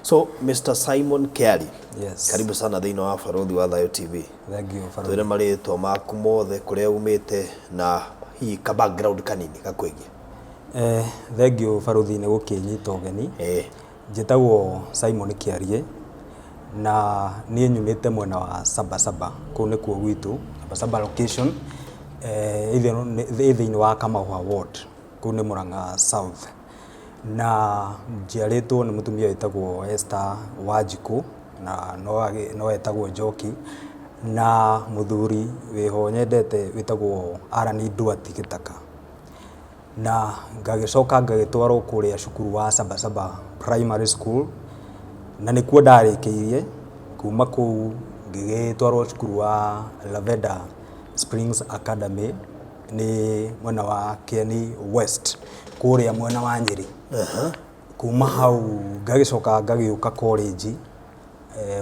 So Mr. Simon Kiari, yes. Karibu sana thĩinĩ wa Barothi wa Thayo TV. Thank you for Twĩre marĩtwa maku mothe kũrĩa umĩte na hihi ka background kanini gakwĩgie. Thank you Barothi nĩ gũkĩnyita ũgeni. Njĩtagwo Simon Kiari na niĩ nyumĩte mwena wa Sabasaba kũu nĩkuo gwitũ Sabasaba location thĩinĩ wa Kamahũa ward kũu nĩ Murang'a South. Na njiarĩtwo nĩ mũtumia wĩtagwo Esther Wanjikũ na no etagwo Njoki na mũthuri wĩho nyendete wĩtagwo Arani Ndwati Gĩtaka. Na ngagĩcoka ngagĩtwarwo kũrĩa cukuru wa Sabasaba Primary School na nĩkuo ndarĩkĩirie. Kuma kũu ngĩgĩtwarwo cukuru wa Lavender Springs Academy nĩ mwena wa Kieni West kũrĩa mwena wa Nyeri. Kuma hau ngagĩcoka ngagĩũka college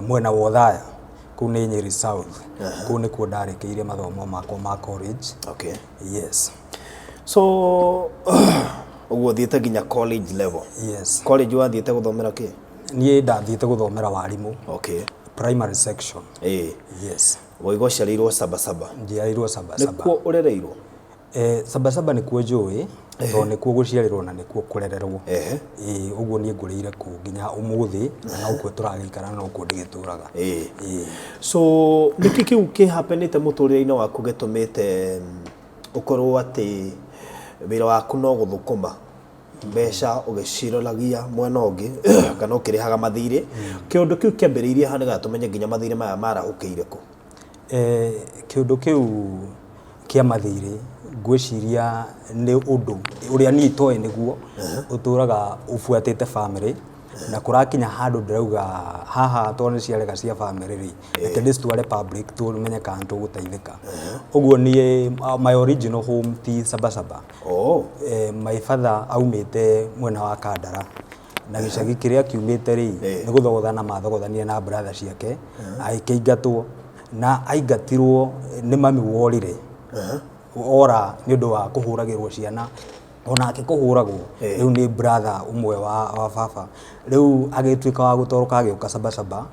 mwena wa Othaya kũu nĩ Nyeri South. Kũu nĩkuo ndarĩkĩirie mathomo makwa ma college. Okay. Yes. So ũguo thiĩte nginya college level. Yes. College wathiĩte gũthomera kĩ? Niĩ ndathiĩte gũthomera warimũ. Okay. Primary section. Yes. Woigo ciarĩirwo Sabasaba. Njiarĩirwo Sabasaba. Nĩkuo ũrereirwo? Sabasaba nĩkuo njũĩ, tondũ nĩkuo gũciarĩrwo na nĩkuo kũrererwo. Ũguo niĩ ngũrĩire kũu nginya ũmũthĩ na ũkuo tũragĩikara na ũkuo ndĩgĩtũraga. So nĩkĩ kĩu kĩhapenĩte mũtũrĩre-inĩ waku gĩtũmĩte ũkorwo atĩ wĩra waku no gũthũkũma mbeca ũgĩcirolagia mwena ũngĩ kana ũkĩrĩhaga mathirĩ? Kĩũndũ kĩu kĩambĩrĩirie ha nĩgetha tũmenye nginya mathirĩ maya marahũkĩire kũ? Kĩũndũ kĩu kĩa mathirĩ ngwĩciria nĩ ũndũ ũrĩa niĩ itoĩ nĩguo ũtũraga ũbuatĩte family na kũrakinya handũ ndĩrauga haha tondũ nĩ ciarega cia family rĩ reke ndĩcitware public tũmenye kana tũgũteithĩka. Ũguo niĩ my original home ti Sabasaba. My father aumĩte mwena wa Kandara na gĩcagi kĩrĩa kiumĩte rĩ nĩ gũthogothana mathogothanire na brother ciake agĩkĩingatwo na aingatirwo nĩ mami worire ora nĩ ũndũ wa kũhũragĩrwo ciana onake kũhũragwo rĩu nĩ brother ũmwe wa baba rĩu agĩtuĩka wa gũtoroka agĩũka Sabasaba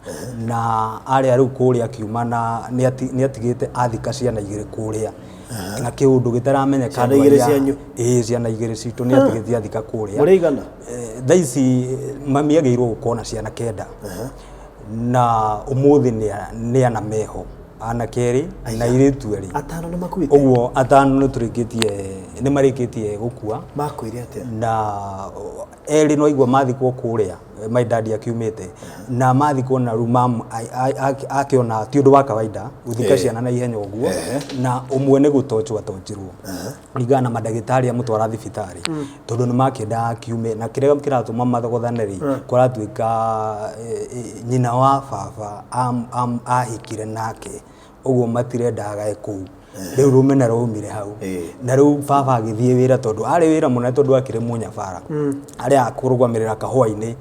na arĩa rĩu kũrĩa akiuma na nĩ atigĩte athika ciana igĩrĩ kũrĩa na kĩũndũ gĩtaramenyeka ciana igĩrĩ cianyu? Ciana igĩrĩ citũ nĩ atigĩte athika kũrĩa. Mũrĩigana? Thaa ici mami agĩirwo gũkorwo na ciana 9 na ũmũthĩ nĩ ana meho ana kerĩ na airĩtu erĩ. 5 nĩ makuĩte? Ũguo 5 nĩ marĩkĩtie gũkua. Makuire atĩa? Na erĩ no igua mathikwo kũrĩa my dad akiumĩte na mathikwo na rĩu mam akĩona ti ũndũ wa kawaida gũthika ciana na ihenya ũguo na ũmwe nĩ gũtojwo atojirwo kũringana na mandagĩtarĩ amũtwara thibitarĩ tondũ nĩ makĩenda akiume na kĩrĩa kĩratũma mathogothane rĩ kũratuĩka nyina wa baba ahikire nake ũguo matirendaga kũu. Rĩu rũmena raumire hau na rĩu baba agĩthiĩ wĩra tondũ arĩ wĩra mũnene tondũ akĩrĩ mũnyabara arĩa akũrũgamĩrĩra kahũa-inĩ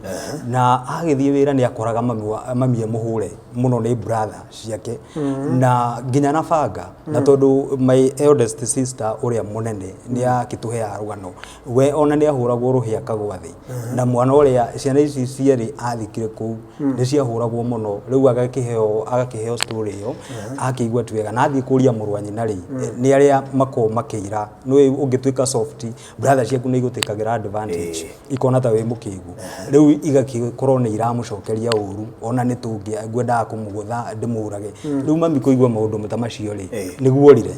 na agĩthiĩ wĩra nĩ akoraga mami mũhũre mũno nĩ brother ciake na nginya na banga na tondũ my eldest sister ũrĩa mũnene nĩ akĩtũheaga rũgano we ona nĩ ahũragwo rũhĩ akagwa thĩ na mwana ũrĩa ciana ici cierĩ athikire kũu nĩ ciahũragwo mũno rĩu agakĩheo story ĩyo akĩigua tu wega na athiĩ kũria mũrũ wa nyina rĩ nĩ arĩa makoragwo makĩira nĩ ũngĩtuĩka soft brother ciaku nĩ igũtĩkagĩra advantage ikona ta wĩ mũkĩgu rĩu igagĩkorwo nĩ iramũcokeria ũru ona nĩ tũngĩ ngwendaga kũmũgũtha ndĩmũrage rĩu mami kũigua maũndũ ta macio rĩ nĩguo orire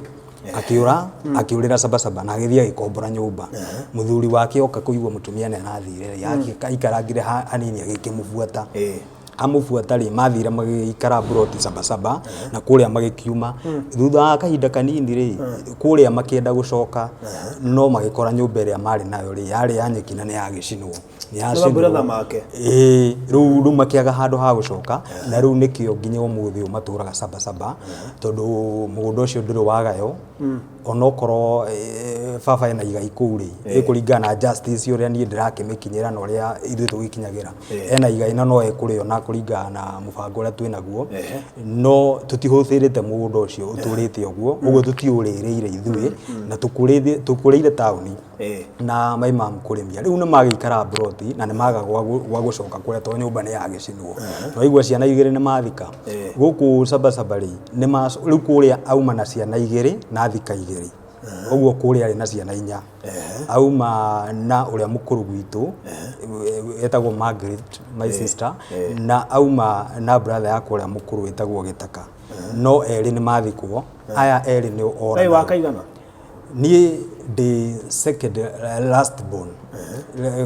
akiura akiurira Sabasaba na agĩthiĩ agĩkombora nyũmba mũthuri wake oka kũigua mũtumia nĩ arathire aikarangire hanini agĩkĩmũbuata amũbuata rĩ mathire magĩikara broti Sabasaba na kũrĩa magĩkiuma thutha wa kahinda kanini rĩ kũrĩa makĩenda gũcoka no magĩkora nyũmba ĩrĩa marĩ nayo rĩ yarĩ ya nyeki na nĩ yagĩcinwo rĩu makĩaga handũ ha gũcoka na rĩu nĩkĩo nginya ũmũthĩ matũraga Sabasaba tondũ mũgũnda ũcio ndũrĩ wagayo onokorwo baba ena igai kũu rĩ kũringana na justice ũrĩa niĩ ndĩrakĩmĩkinyĩra na ũrĩa ithuĩ tũgĩkinyagĩra ena igai na no ekũrĩo na kuringa na mubango uria twinaguo no tutihuthirite mugunda ucio uturite uguo uguo tutiurereire ithui na tukureire tauni na maima mkurimia riu ni magikara broti na ni maga gwa gucoka kuria to nyumba ni yagicinwo no igwa ciana igiri ni mathika guku sabasabari ni riu kuria auma na ciana igiri na thika igiri uguo kuria ari na ciana 4 auma na uria mukuru gwitu etagwo Margaret my sister na auma na brother yakwa uria mukuru etagwo Gitaka no eri ni mathikwo aya eri ni ora wa kaigana ni the second last born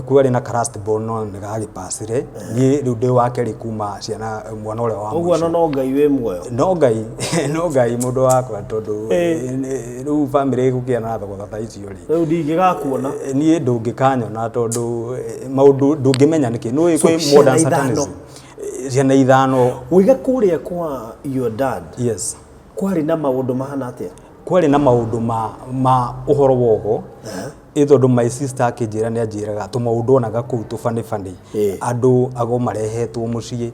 kuari na last born no ni gagipasire ni riu ndi wake ri kuma ciana mwana uria wa uguo no ngai we muoyo no ngai mundu wakwa tondu riu family gukiana na thogotha ta icio ri riu ndingigakuona ni ndungikanyona tondu maundu ndungimenya niki no kwi modern satanism ciana 5 wiga kuria kwa your dad yes kwari na maundu mahana atia kwari na maundu ma uhoro wogo ithondu my sister akijira ni ajiraga tu maundu onaga kuu tufani andu ago marehetwo mucii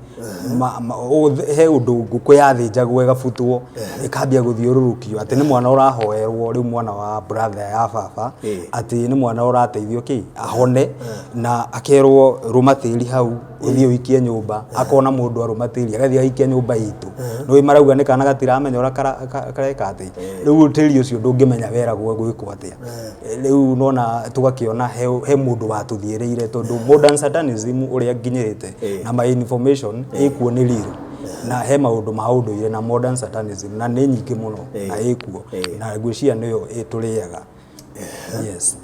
he undu nguku yathinjagwo igabutwo ikambia guthiururukio ati ni mwana urahoerwo riu mwana wa brother ya baba ati ni mwana urateithio ki ahone na akerwo rumatiri hau uthio wikie nyumba akona mundu arumatiri agathi aikia nyumba itu no marauga ni kana gatiramenya ura kareka ati riu tiri ucio ndungimenya weragwo gwikwo atia riu nona tugakiona he mundu watuthiireire tondu modern satanism uria nginyirite na my information ikuo ni liru na he maundu ma unduire na modern satanism na ni nyingi muno na ikuo na ngwiciria niyo ituriaga yes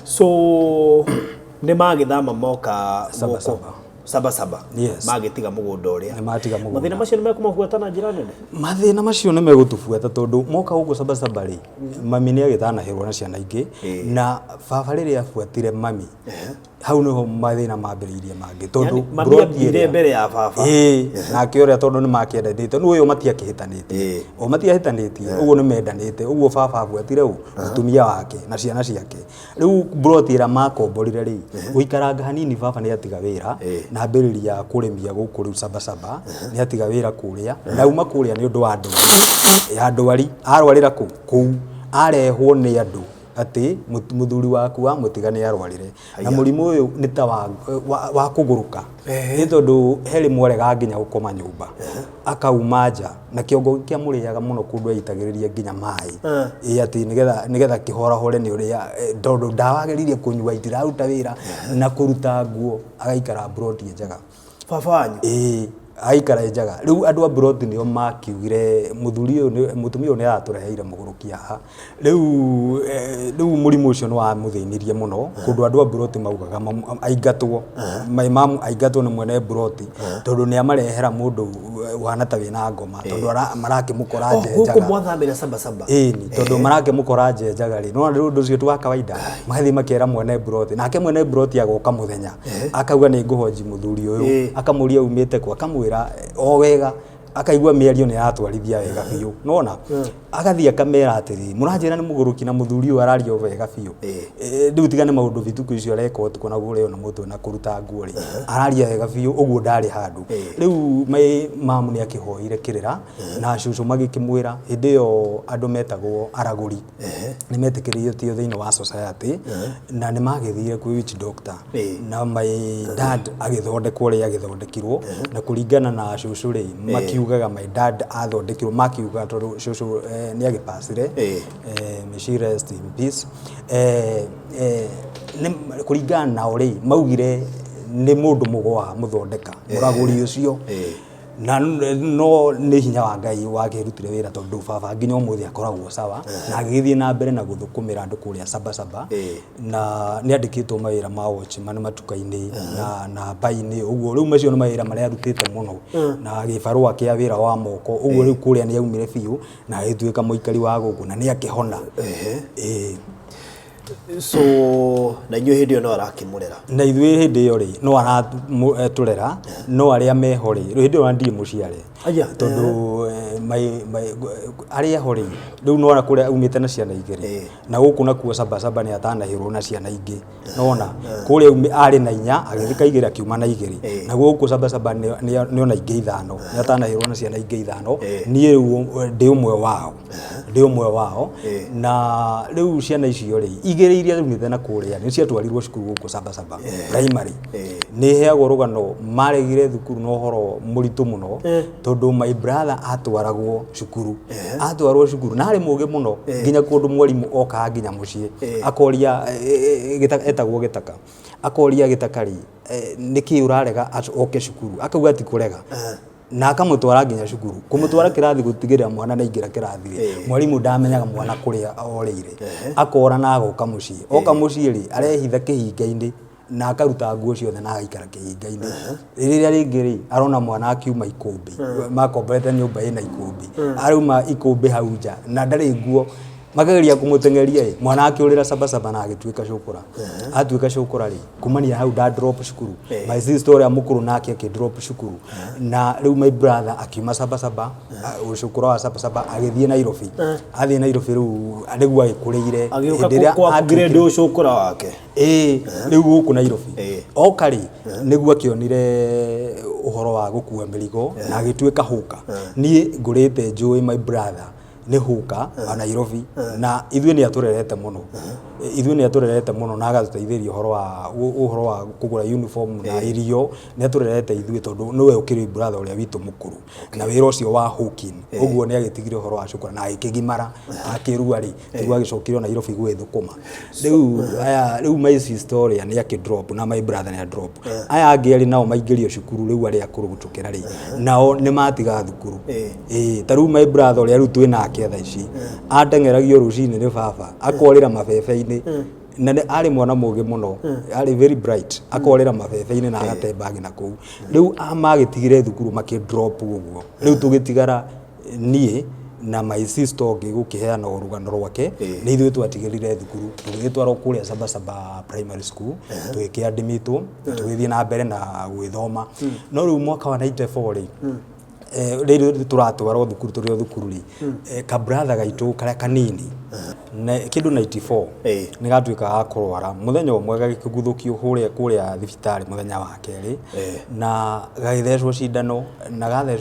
so ni magithama moka saba yes. magitiga mugunda uria mathina macio ni mekumabuata na njira nene mathina macio ni megutubuata tondu moka ugu saba ri mami ni agithanahirwo na ciana ingi na baba riri afuatire mami hau niho mathina mambiriirie mangi tondu mami abire mbere ya baba na kioria tondu ni makiendanite nu uyu matiakihitanitie o matiahitanitie uguo ni mendanite uguo baba afuatire mutumia wake na ciana ciake riu brotira makomborire ri guikaranga hanini baba ni atiga wira na mbiriria kurimia guku riu saba ni atiga wira kuria na uma kuria ni undu wa ndwari arwarira ku arehwo ni andu ati muthuri waku wa mutigani arwarire na murimu uyu ni ta wa kuguruka ni tondu heri mwarega nginya gukoma nyumba akauma nja na kiongo kia muriaga muno kundu aitagiriria nginya mai ati nigetha kihora hore ni uria tondu ndawagiririe kunyua itiraruta wira na kuruta nguo agaikara broti njaga baba wanyu aikara njaga riu andu a broti nio makiugire muthuri uyu mutumia uyu ni aratureheire mugurukia riu murimu ucio ni wa muthiinirie muno kundu andu a broti maugaga aingatwo maimamu aingatwo ni mwene broti tondu ni amarehera mundu wana ta wina ngoma tondu marakimukora nje njaga huko mwathamira saba ni tondu marakimukora nje njaga ri no riu ndu ucio tu wa kawaida mathi makera mwene broti nake mwene broti agoka muthenya akauga ni nguhoji muthuri uyu akamuria umite kwa akamwira o wega akaigua miario ni atwarithia wega biu nona agathia kamera atiri muranjira ni muguruki na muthuri uyu arario wega biu riu tigane maundu bituku icio record kuna gure ona mutu na kuruta nguo ri araria wega biu uguo ndari handu riu mamu ni akihoire kirira na cucu magikimwira hindi yo andu metagwo araguri ni metikiriitio thiini wa society na ni magithire kwi witch doctor na my dad agithondekwo ri agithondekirwo na kuringana na cucu ri makiugaga my dad athondekirwo makiuga tondu cucu ni agipasire may she rest in peace ni kuringana na uri maugire ni mundu mugwa muthondeka muraguri ucio na no ni hinya wa Ngai wakirutire wira tondu baba nginya umuthi akoragwo sawa na agithie na mbere na guthukumira andu kuria saba na ni andikitwo mawira ma watchman matukaini na baini uguo riu macio ni mawira maria arutite muno na gibarua kia wira wa moko uguo riu kuria ni aumire biu na agituika muikari wa guku na ni akihona So na inyuĩ hĩndĩ ĩyo no arakĩmũrera na ithuĩ hĩndĩ ĩyo rĩ no aratũrera no arĩa meho rĩ hĩndĩ ĩyo ndirĩ mũciare tondũ arĩa ho rĩ rĩu no kũrĩa umĩte na ciana igĩrĩ na gũkũ nakuo Sabasaba nĩ atanahĩrwo na ciana ingĩ nona kũrĩa arĩ na 4 agĩthika igĩrĩ akiuma na igĩrĩ na gũkũ Sabasaba nĩ ona ingĩ 5 nĩ atanahĩrwo na ciana ingĩ 5 niĩ ndĩ ũmwe wao na rĩu ciana icio rĩ igĩrĩ iria umĩte na kũrĩa nĩ ciatwarirwo cukuru gũkũ Sabasaba primary nĩ heagwo rũgano maregire thukuru no horo mũritũ mũno tondũ my brother atwaragwo cukuru na harĩ mũgĩ mũno nginya kũndũ mwarimu oka nginya mũciĩ akoria etagwo Gĩtaka akoria Gĩtaka rĩ nĩkĩ ũrarega oke cukuru akauga ati kũrega na akamũtwara nginya cukuru kumũtwara kĩrathi gũtigĩrĩra mwana naingĩra kĩrathi mwarimu ndamenyaga mwana kũrĩa orĩire akora na agoka mũciĩ oka mũciĩ rĩ arehitha kĩhinga-inĩ na akaruta nguo ciothe na agaikara kĩhinga-inĩ rĩrĩa rĩngĩ rĩ arona mwana akiuma ikũmbĩ makomborete nyũmba ĩna ikũmbĩ arauma ikũmbĩ hau nja na ndarĩ nguo makageria kumũtengeria mwana akĩũrĩra Sabasaba na agĩtuĩka cukura atuĩka cukura rĩ kumania hau da drop cukuru my sister ya mũkũrũ nake akĩ-drop cukuru na rĩu my brother akiuma Sabasaba cukuru wa Sabasaba agĩthiĩ Nairobi athiĩ Nairobi rĩu nĩguo agĩkũrĩire agĩũka kwa grade cukura wake rĩu gũkũ Nairobi oka rĩ nĩguo akĩonire ũhoro wa gũkua mĩrigo na agĩtuĩka hũka niĩ ngũrĩte njũĩ my brother nĩ hũka wa Nairobi na ithuĩ nĩ atũrerete mũno na agatũteithĩria ũhoro wa kũgũra uniform na irio nĩ atũrerete ithuĩ tondũ nĩwe ũkĩrĩ brother ũrĩa witũ mũkũrũ na wĩra ũcio wa hooking ũguo nĩ agĩtigire ũhoro wa cukuru na agĩkĩgimara akĩrua rĩ nĩguo agĩcokire Nairobi gwĩthũkũma rĩu my sister ũrĩa nĩ akĩ-drop na my brother nĩ a-drop aya angĩ arĩ nao maingĩrio cukuru rĩu arĩa akũrũ gũtũkĩra rĩ nao nĩ matiga thukuru ta rĩu my brother ũrĩa rĩu twĩna tha ici atengeragio rũcinĩ nĩ baba akorĩra mabebe-inĩ na arĩ mwana mũgĩ mũno arĩ very bright akorĩra mabebe-inĩ na agate bag na kũu rĩu magĩtigire thukuru makĩ-drop ũguo rĩu tũgĩtigara niĩ na my sister ũngĩ gũkĩheana ũrugano rwake nĩ ithuĩ twatigĩrire thukuru tũgĩtwarwo kũrĩa Sabasaba primary school tũgĩkĩadmitwo tũgĩthiĩ na mbere na gwĩthoma no rĩu mwaka wa 94 rĩ rĩrĩ tũratwarwo thukuru tũrĩ thukuru rĩ ka brother gaitũ karĩa kanini na kĩndũ 94 nĩ gatuĩka akũrwara mũthenya ũmwe gagĩkũguthũkio kũrĩa thibitarĩ mũthenya wa kerĩ na gagĩthecwo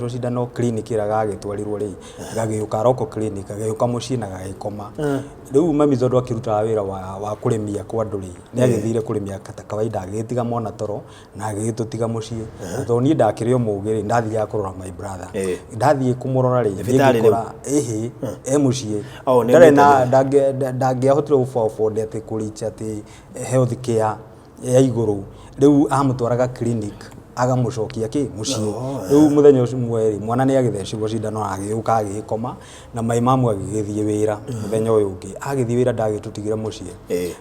cindano clinic ĩrĩa gagĩtwarirwo rĩ gagĩũka roko clinic gagĩũka mũciĩ na gagĩkoma rĩu mami tondũ akĩrutaga wĩra wa kũrĩmia kwa andũ rĩ nĩ agĩthire kũrĩmia kata kawaida agĩtiga mwana toro na agĩtũtiga mũciĩ tondũ niĩ ndakĩrĩ mũgĩ rĩ ndathiaga kũrora my brother ndathiĩ kũmũrora rĩ ngĩkora mũciĩ ndarĩ na ndangĩahotire gũbobonde atĩ kũricha atĩ health care ya igũrũ rĩu amũtwaraga clinic agamũcokia mũciĩ rĩu mũthenya ũcio mweri mwana nĩ agĩthecirwo cindano agĩũka agĩkoma na my mamu agĩgĩthiĩ wĩra mũthenya ũyũ ũngĩ agĩthiĩ wĩra ndagĩtũtigĩra mũciĩ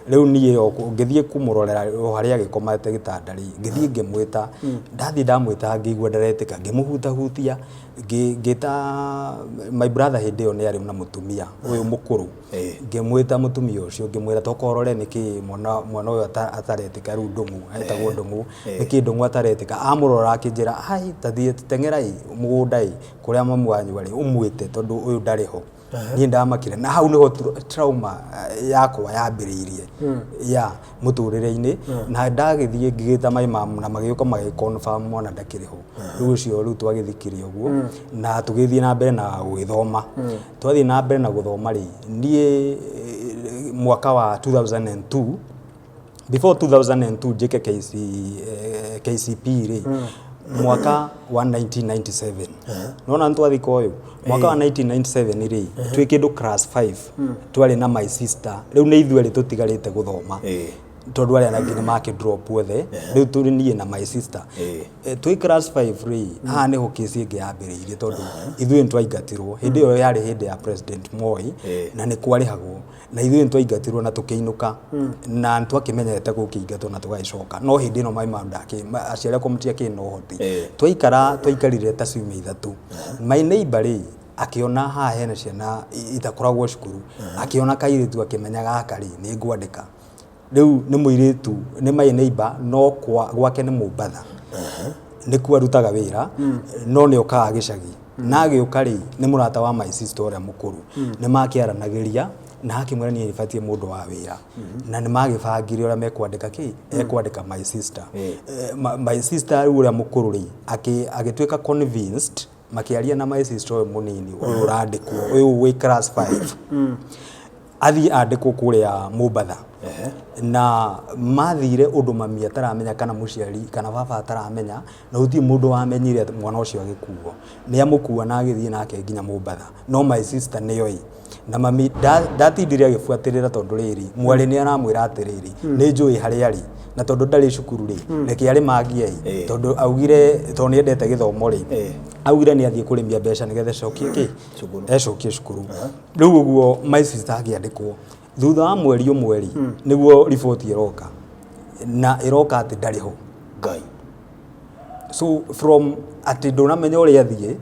rĩu niĩ ngĩthiĩ kũmũrorera harĩa agĩkomete gĩtanda rĩ ngĩthiĩ ngĩmwĩta ndathiĩ ndamwĩta ngĩigua ndaretĩka ngĩmũhutahutia ngĩta my brother hĩndĩ ĩyo nĩ arĩ na mũtumia ũyũ mũkũrũ ngĩmwĩta mũtumia ũcio ngĩmwĩra tokorore nĩkĩ mwana ũyũ ataretĩka rĩu ndũng'ũ etagwo ndũng'ũ nĩkĩ ndũng'ũ ataretĩka amũrora akĩnjĩra tathiĩ teng'era mũgũnda kũrĩa mamu wanyu arĩ ũmwĩte tondũ ũyũ ndarĩ ho niĩ ndamakire na hau nĩho trauma yakwa yambĩrĩirie ya mũtũrĩre-inĩ na ndagĩthiĩ ngĩgĩta my mom na magĩũka magĩconfirm mwana ndakĩrĩ ho rĩu ũcio rĩu twagĩthikire ũguo na tũgĩthiĩ na mbere na gwĩthoma twathiĩ na mbere na gũthoma rĩ niĩ mwaka wa 2002 before 2002 njĩke KCP rĩ mwaka wa 1997 nona ntwathika ũyũ mwaka wa 1997 rĩ twĩ kĩndũ class 5 twarĩ na my sister rĩu nĩ ithuĩ tũtigarĩte gũthoma tondũ arĩa angĩ nĩ makĩ-drop othe rĩu tũrĩ niĩ na my sister twĩ class 5 rĩ haha nĩho kĩsi ĩngĩ yambĩrĩirie tondũ ithuĩ nĩtwaingatirwo hĩndĩ ĩyo yarĩ hĩndĩ ya president Moi na nĩ kwarĩhagwo na ithuĩ nĩtwaingatirwo na tũkĩinũka na nĩtwakĩmenyerete gũkĩingatwo na tũgagĩcoka no hĩndĩ ĩno my mom aciari akwa matiakĩrĩ na ũhoti twaikarire ta ciumia ithatũ my neighbor rĩ akiona haha hena ciana itakoragwo cukuru akiona kairitu akimenya gaka ri ni ngwandika riu ni muiritu ni my neighbor no gwake ni Mombatha niku arutaga wira no ni okaga gicagi na agiuka ri ni murata wa my sister uria mukuru ni makiaranagiria na akimwira ni ibatie mundu wa wira na ni magibangire uria mekwandika ekwandika my sister my sister uria mukuru ri agitweka convinced makiaria na my sister uyu munini uyu urandikwo uyu wi class 5 athi andikwo kuria Mombatha na mathire undu mami ataramenya kana muciari kana baba ataramenya na uti mundu wamenyire mwana ucio agikuo ni amukua na agithie nake nginya Mombatha no my sister niyoi na mami datindire agifuatirira tondu riri mwari ni aramwira atiriri ni njui hari ari na tondu ndari cukuru ri reke ari magiai tondu augire tondu ni endete githomo ri augire ni athie kurimia mbeca nigethe cokie ecokie cukuru riu uguo my sister agiandikwo thutha wa mweri umwe niguo report iroka na iroka ati ndari ho ngai so from ati ndunamenya uri athie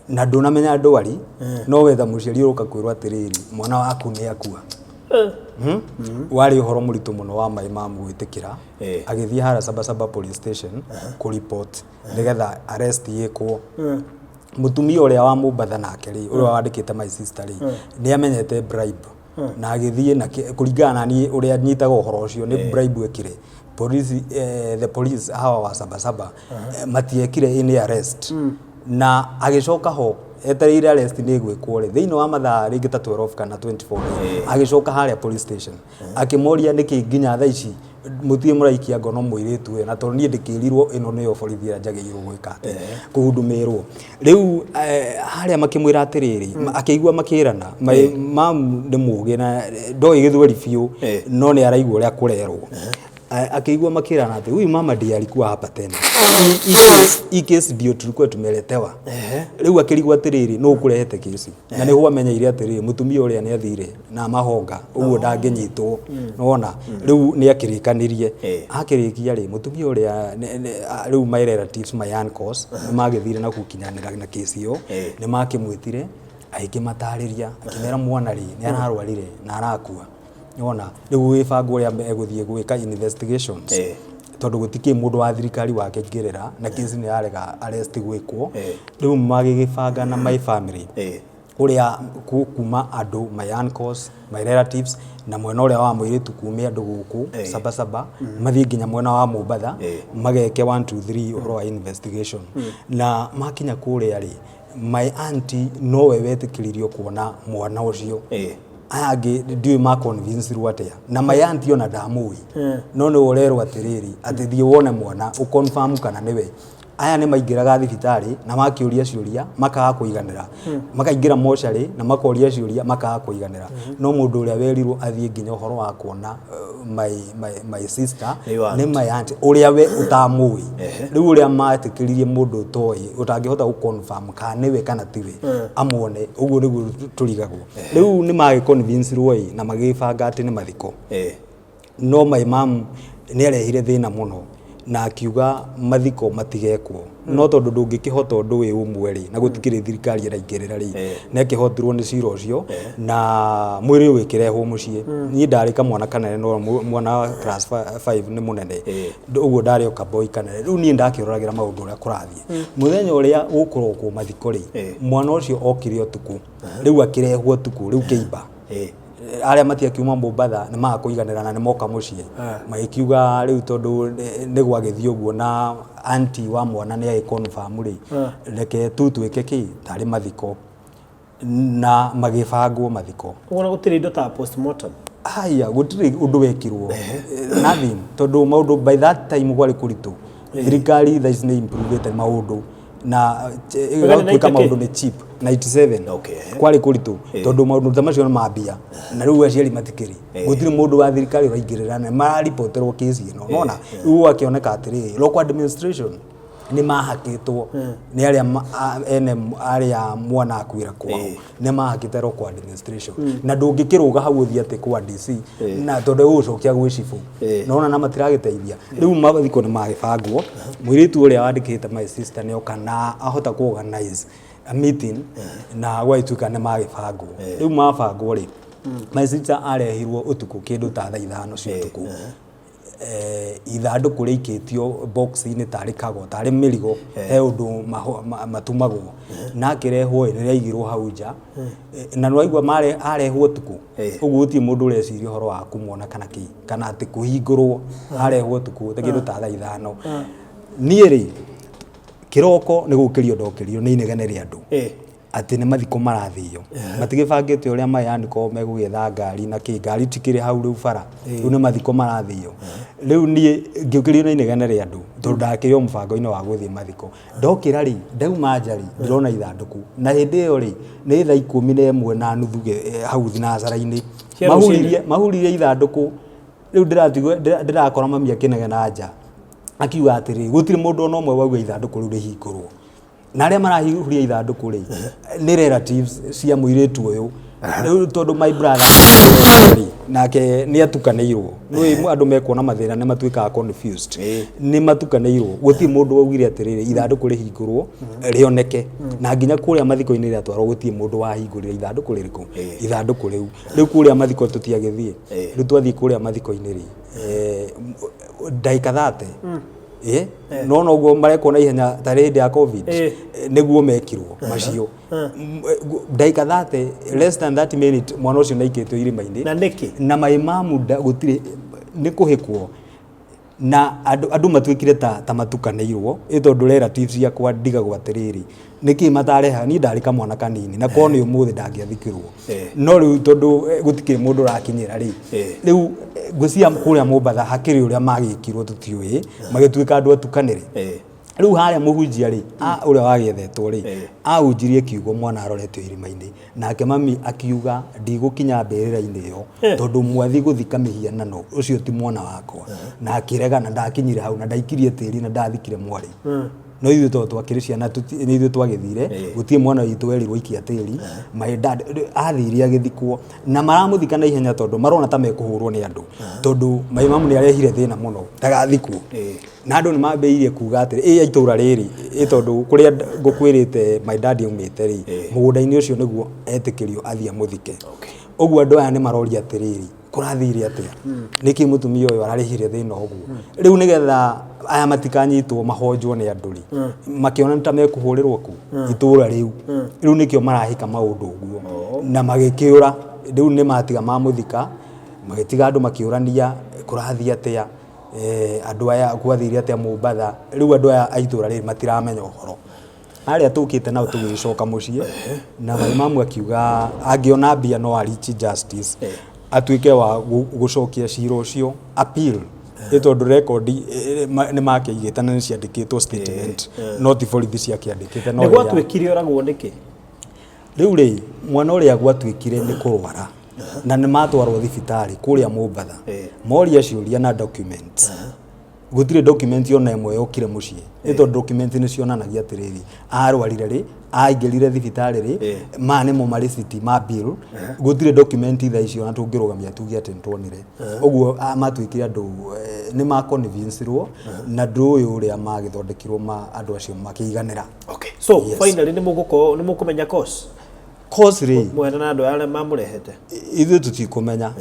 na ndunamenya ndwari no wetha muciari uroka kwirwa atiriri mwana waku ni akua wari uhoro muritu muno wa my mom gwitikira agithie hara Sabasaba police station ku report nigetha arrest yekwo mutumia uria wa Mombatha nake ri uria wandikite my sister ri ni amenyete bribe na agithie na kuringana na ni uria nyitaga uhoro ucio ni bribe ekire police the police hawa wa Sabasaba matiekire in arrest na agicoka ho etereire arrest ni gwikwo ri thiini wa mathaa ringi ta 12 kana 24 agicoka haria police station akimoria niki nginya thaa ici mutie muraikia ngono muiritu na tondu ni ndikirirwo ino niyo borithi njagirwo gwika ati kuhudumirwo riu haria makimwira atiriri akigua makirana mam ni muge na ndoi githweri biu no ni araigua uria kurerwo akigua makirana ati huyu mama ndiye alikuwa hapa tena hii case ndio tulikuwa tumeletewa riu akirigwa atiriri no kurehete kesi na ni huwa menya iria atiriri mutumia uria ni athire na mahonga uguo ndangenyitwo nona riu ni akirikanirie akirikia ri mutumia uria riu my relatives my uncles magithire na gukinyanira na kesi yo ni makimwitire aikimatariria akimera mwana ri ni ararwarire na arakua nona riu wibango uria eguthie gwika investigations tondu gutiki mundu wa thirikari wake ngirira na kesi ni arega arrest gwikwo riu magigibanga na my family uria kuma andu my uncles my relatives na mwena uria wa mwiritu kumia andu guku Sabasaba mathie nginya mwena wa Mombatha mageke 1 2 3 uhoro wa investigation na makinya kuria ri my auntie no we wetikiririo kuona mwana ucio ayage ndiwe ma convince ruatea na my auntie ona ndamui no no urerwa atiriri ati thie wone mwana u confirm kana niwe aya ni maingiraga thibitari na makiuria ciuria makaga kuiganira makaingira mochari na makoria ciuria makaga kuiganira no mundu uria werirwo athie nginya uhoro wa kuona my sister ni my auntie uria we utamui riu uria matikiririe mundu toi utangihota ku confirm kana niwe kana tiwe amone uguo niguo turigagwo riu ni magi convince roi na magibanga ati ni mathiko no my mom ni arehire thina muno na akiuga mathiko matigekwo no tondu ndungikihota undu wi umwe ri na gutikire thirikari iraingirira ri na kihotirwo ni cira ucio na mwiri wikirehwo mucie ni ndarika mwana kanene no mwana class 5 ni munene uguo ndari oka boy kanene riu ni ndakiruragira maundu uria kurathie muthenya uria ukuroko mathiko ri mwana ucio okire utuku riu akirehwo utuku riu kiimba aria matia kiuma Mombatha ni makuiganira na ni moka mucie magikiuga riu tondu ni gwagithio guo na auntie wa mwana ni ai confirm ri reke twike ki tari mathiko na magibangwo mathiko wona gutiri indo ta postmortem haya gutiri undu wekirwo nothing tondu maundu by that time gwari kuritu thirikari that is not improved maundu na igatuika maundu ni cheap 97 kwari kuritu tondu maundu tamacio mambia na riu aciari matikiri gutiri mundu wa thirikari uraingirira na maripoterwo kesi ino nona riu akioneka atiri local administration ni mahakitwo ni aria mwana akwira kwao ni mahakite local administration na ndungikiruga hau uthia ati kwa DC na tondu ucokia gwicifu nona na matiragiteithia riu mathiko ni magibangwo mwiritu uria wandikite my sister ni okana ahota ku organize a meeting na gwaituka nä magäbangwo rä u mabangwo rä maicita arehirwo utuku kindu ta thaa 5 cia utuku ithandå kå rä ikä tio box-inä tarä kago tarä mä rigo he å ndå matumagwo na akä rehwo nä rä aigirwo hau nja na nä waigua arehwo tuku å guo å tie må ndå å reciria å horo wa kumwona kana atä kå hingå rwo arehwo tuku tä kä ndå ta thaa 5 niä rä kä roko nä gå kä rio ndokä rio nä inegene rä andå atä nä mathiko marathio matigä bangä te å rä a mayandä megå getha ngari na kä ngari tikä rä hau rä u bara rä u nä mathiko marathio rä u niä ngä å kä rio na inegene rä andå tondå ndakä rä o må bango-inä wa gå thiä mathiko ndokä ra rä ndauma nja rä ndä rona ithandå ku na hä ndä ä yo rä nä thaa 11 na nuthu hau thinacara-inä mahuririe ithandå kå rä u ndä rakora mami akä negena nja akiuga atä rä gå tirä må ndå ona å mwe wauga ithandå kå rä u rä hingå rwo na arĩa marahihuria ithandå kå rĩ nĩ relatives cia mũirĩtu ũyũ rĩu tondũ my brother nake nĩ atukanĩirwo nĩ andũ mekuona mathĩna nĩ matuĩkaga confused nĩ matukanĩirwo gũtirĩ mũndũ waugire atĩrĩrĩ ithandũkũ rĩhingũrwo rĩoneke na nginya kũrĩa mathiko-inĩ rĩatwarwo gũtirĩ mũndũ wahingũrĩra ithandũkũ rĩrĩkũ ithandũkũ rĩu kũrĩa mathiko tũtiagĩthiĩ rĩu twathiĩ kũrĩa mathiko-inĩ rĩ ndagĩka 30 no guo marekwo na ihenya tarä hĩndĩ ya covid nĩguo mekirwo macio ndagĩka 30 less than 30 minute mwana ũcio naikĩtwo irima-inĩ na nĩkĩ na maimamu gũtirĩ nĩ kũhĩkwo na andũ matuĩkire ta matukanĩirwo tondũ relatives ciakwa ndigagwo atĩrĩrĩ nĩkĩ matareha niĩ ndarĩ kamwana kanini na korwo nĩ ũmũthĩ ndangĩathikĩrwo no rĩu tondũ gũtikĩrĩ mũndũ ũrakinyĩra rĩu ngwĩciria kũrĩa Mombatha hakĩrĩ ũrĩa magĩkirwo tũtiũĩ magĩtuĩka andũ atukanĩre rĩu harĩa mũhunjia rĩ ũrĩa wagĩethetwo rĩ ahunjirie kiugo mwana aroretwo irima-inĩ nake mami akiuga ndigũkinya mbĩrĩra-inĩ ĩyo tondũ mwathi gũthika mĩhianano ũcio ti mwana wakwa na akĩregana ndakinyire hau na ndaikirie tĩri na ndathikire mwarĩ no ithuĩ tondũ twakĩrĩ ciana nĩ ithuĩ twagĩthire gũtirĩ mwana witũ werirwo ikia tĩri my dad athire agĩthikwo na maramũthika na ihenya tondũ marona ta mekũhũrwo nĩ andũ tondũ maimamu nĩ arehire thĩna mũno ndagathikwo na andũ nĩ mambĩrĩirie kuga atĩrĩ itũũra rĩrĩ tondũ kũrĩa ngũkwĩrĩte my dad aumĩte rĩ mũgũnda-inĩ ũcio nĩguo etĩkĩrio athiĩ amũthike ũguo andũ aya nĩ maroria atĩrĩrĩ kũrathire atĩa nĩkĩ mũtumia ũyũ ararĩhire thĩna ũguo rĩu nĩgetha aya matikanyitwo mahonjwo nĩ andũ rĩ makĩona ta mekũhũrĩrwo ku itũũra rĩu nĩkĩo marahĩka maũndũ ũguo na magĩkĩũra rĩu nĩ matiga mamũthika magĩtiga andũ makĩũrania kũrathiĩ atĩa andũ aya kwathire atĩa Mombatha rĩu andũ aya a itũũra rĩrĩ matiramenya ũhoro arĩa tũkĩte nao tũgĩcoka mũciĩ na maimamu akiuga angĩona mbia no arichi justice atuĩke wa gũcokia cira ũcio appeal tondũ rekondi nĩ makĩigĩte na nĩ ciandĩkĩtwo statement no ti borithi ciakĩandĩkĩte no gwatuĩkire oragwo nĩkĩ rĩu rĩ mwana ũrĩa gwatuĩkire nĩ kũrwara na nĩ matwarwo thibitarĩ kũrĩa Mombatha moria ciũria na documents gũtirĩ document ona ĩmwe yokire mũciĩ tondũ document nĩ cionanagia atĩrĩrĩ arwarire rĩ aingĩrire thibitarĩ rĩ ma nĩmo marĩciti ma bill gũtirĩ document thaa icio na tũngĩrũgamia tuge atĩ nĩtuonire ũguo matuĩkire andũ nĩ maconvincerwo na ndũ ũyũ ũrĩa magĩthondekirwo andũ acio makĩiganĩra so finally nĩ mũkũmenya cause rĩ mwena na andũ arĩa mamũrehete ithuĩ tũtikũmenya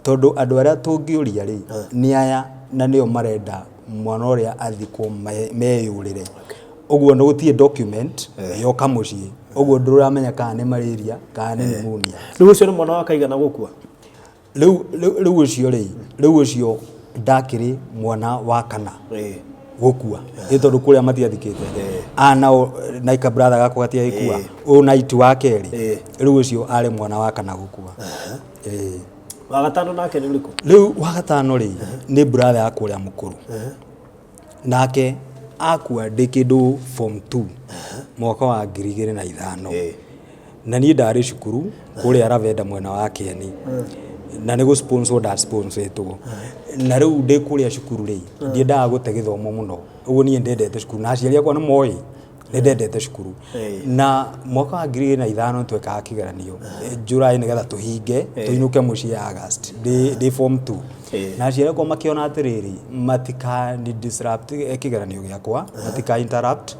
tondũ andũ arĩa tũngĩũria rĩ nĩ aya na nĩo marenda mwana ũrĩa athikwo meyũrĩre ũguo nĩ gũtirĩ document yoka mũciĩ ũguo ndũramenya kana nĩ malaria kana nĩ pneumonia rĩu ũcio nĩ mwana wa kaigana gũkua rĩu ũcio ndakĩrĩ mwana wa kana gũkua tondũ kũrĩa matiathikĩte na ika brother gakwa gatiagĩkua ũyũ naiti wa kerĩ rĩu ũcio arĩ mwana wa kana gũkua wa gatano nake nĩ ũrĩkũ rĩu wa gatano rĩ nĩ brother yakwa ũrĩa mũkũrũ nake akua ndĩ kĩndũ form 2 mwaka wa 2005 na niĩ ndarĩ cukuru kũrĩa Ravenda mwena wa Kieni na nĩ gũ-sponsoretwo na rĩu ndĩ kũrĩa cukuru rĩ ndiendaga gũte gĩthomo mũno ũguo niĩ ndendete cukuru na aciari akwa nĩ moĩ nĩ ndendete cukuru na mwaka wa 2005 twekaga kĩgeranio July nĩgetha tũhinge tũinũke mũciĩ August ndĩ form 2 na aciari akwa makĩona atĩrĩrĩ matika disrupt kĩgeranio gĩakwa matika interrupt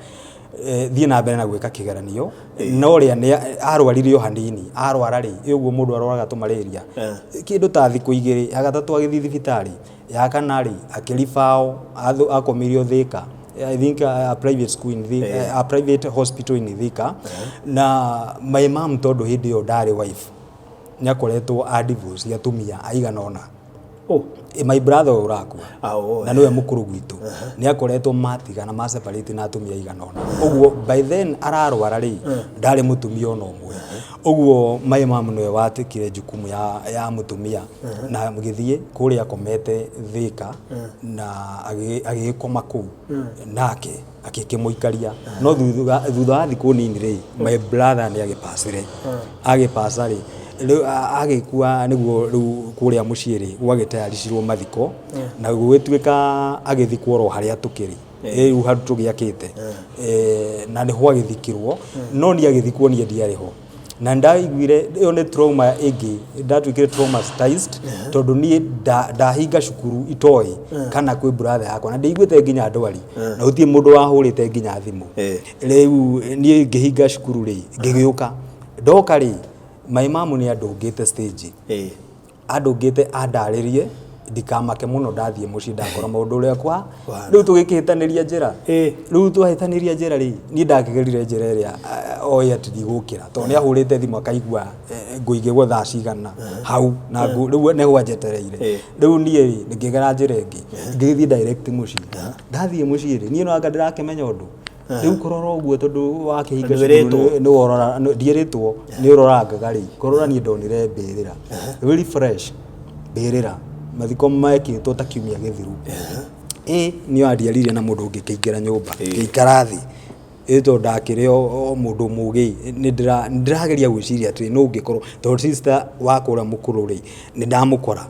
thiĩ na mbere na gwĩka kĩgeranio no rĩa nĩ arwarire o hanini arwara rĩ ũguo mũndũ arwaraga tu malaria kĩndũ ta thikũ 2 ya gatatũ agĩthiĩ thibitarĩ ya kana rĩ akĩribao akomirio Thika I think a private school in Thika a private hospital in Thika na my mom tondu hindi yo ndari wife nyakoretwo a divorce atumia aigana ona my brother urakua na niwe mukuru gwitu ni akoretwo matigana ma separate na atumia aigana ona uguo by then ararwara ri ndari mutumia ona umwe uguo my mom niwe watikire jukumu ya mutumia na mugithie kuria komete Thika na agikoma ku nake akikimuikaria no thutha wa thiku nini ri my brother ni agipasa ri agikua niguo riu kuria muciiri gwagitayaricirwo mathiko na gwituika agithikwo ro haria tukiri riu hatu tugiakite na ni ho agithikirwo no ni agithikwo ni ndiariho na ndaiguire iyo ni trauma igi ndatuikire traumatized tondu ni ndahinga cukuru itoi kana kwi brother yakwa na ndaiguite nginya ndwari na utie mundu wahurite nginya thimu riu ni ngihinga cukuru ri ngigiuka ndoka ri my mom ni andungite stage andungite andaririe ndikamake muno ndathie muci ndakora maundu uria kwa riu tugikihitaniria njira riu twahitaniria njira ri ni ndakigerire njira iria oya tidigukira to ni ahurite thimu akaigua nguigegwo thaa cigana hau na riu ne gwajetereire riu ni ngigera njira ingi ngithie direct muci ndathie muci ri ni no anga ndirakimenya undu riu korora uguo tondu wakihinga ni worora ndieritwo ni urorangaga ri korora ni ndonire mbirira very fresh mbirira mathiko maekitwo ta kiumia githiru ni andiarire na mundu ngikingera nyumba ngikarathi ito ndakire o mundu mugi ni ndirageria gwiciria ati no ngikorwo to sister wakura mukuru ri ni ndamukora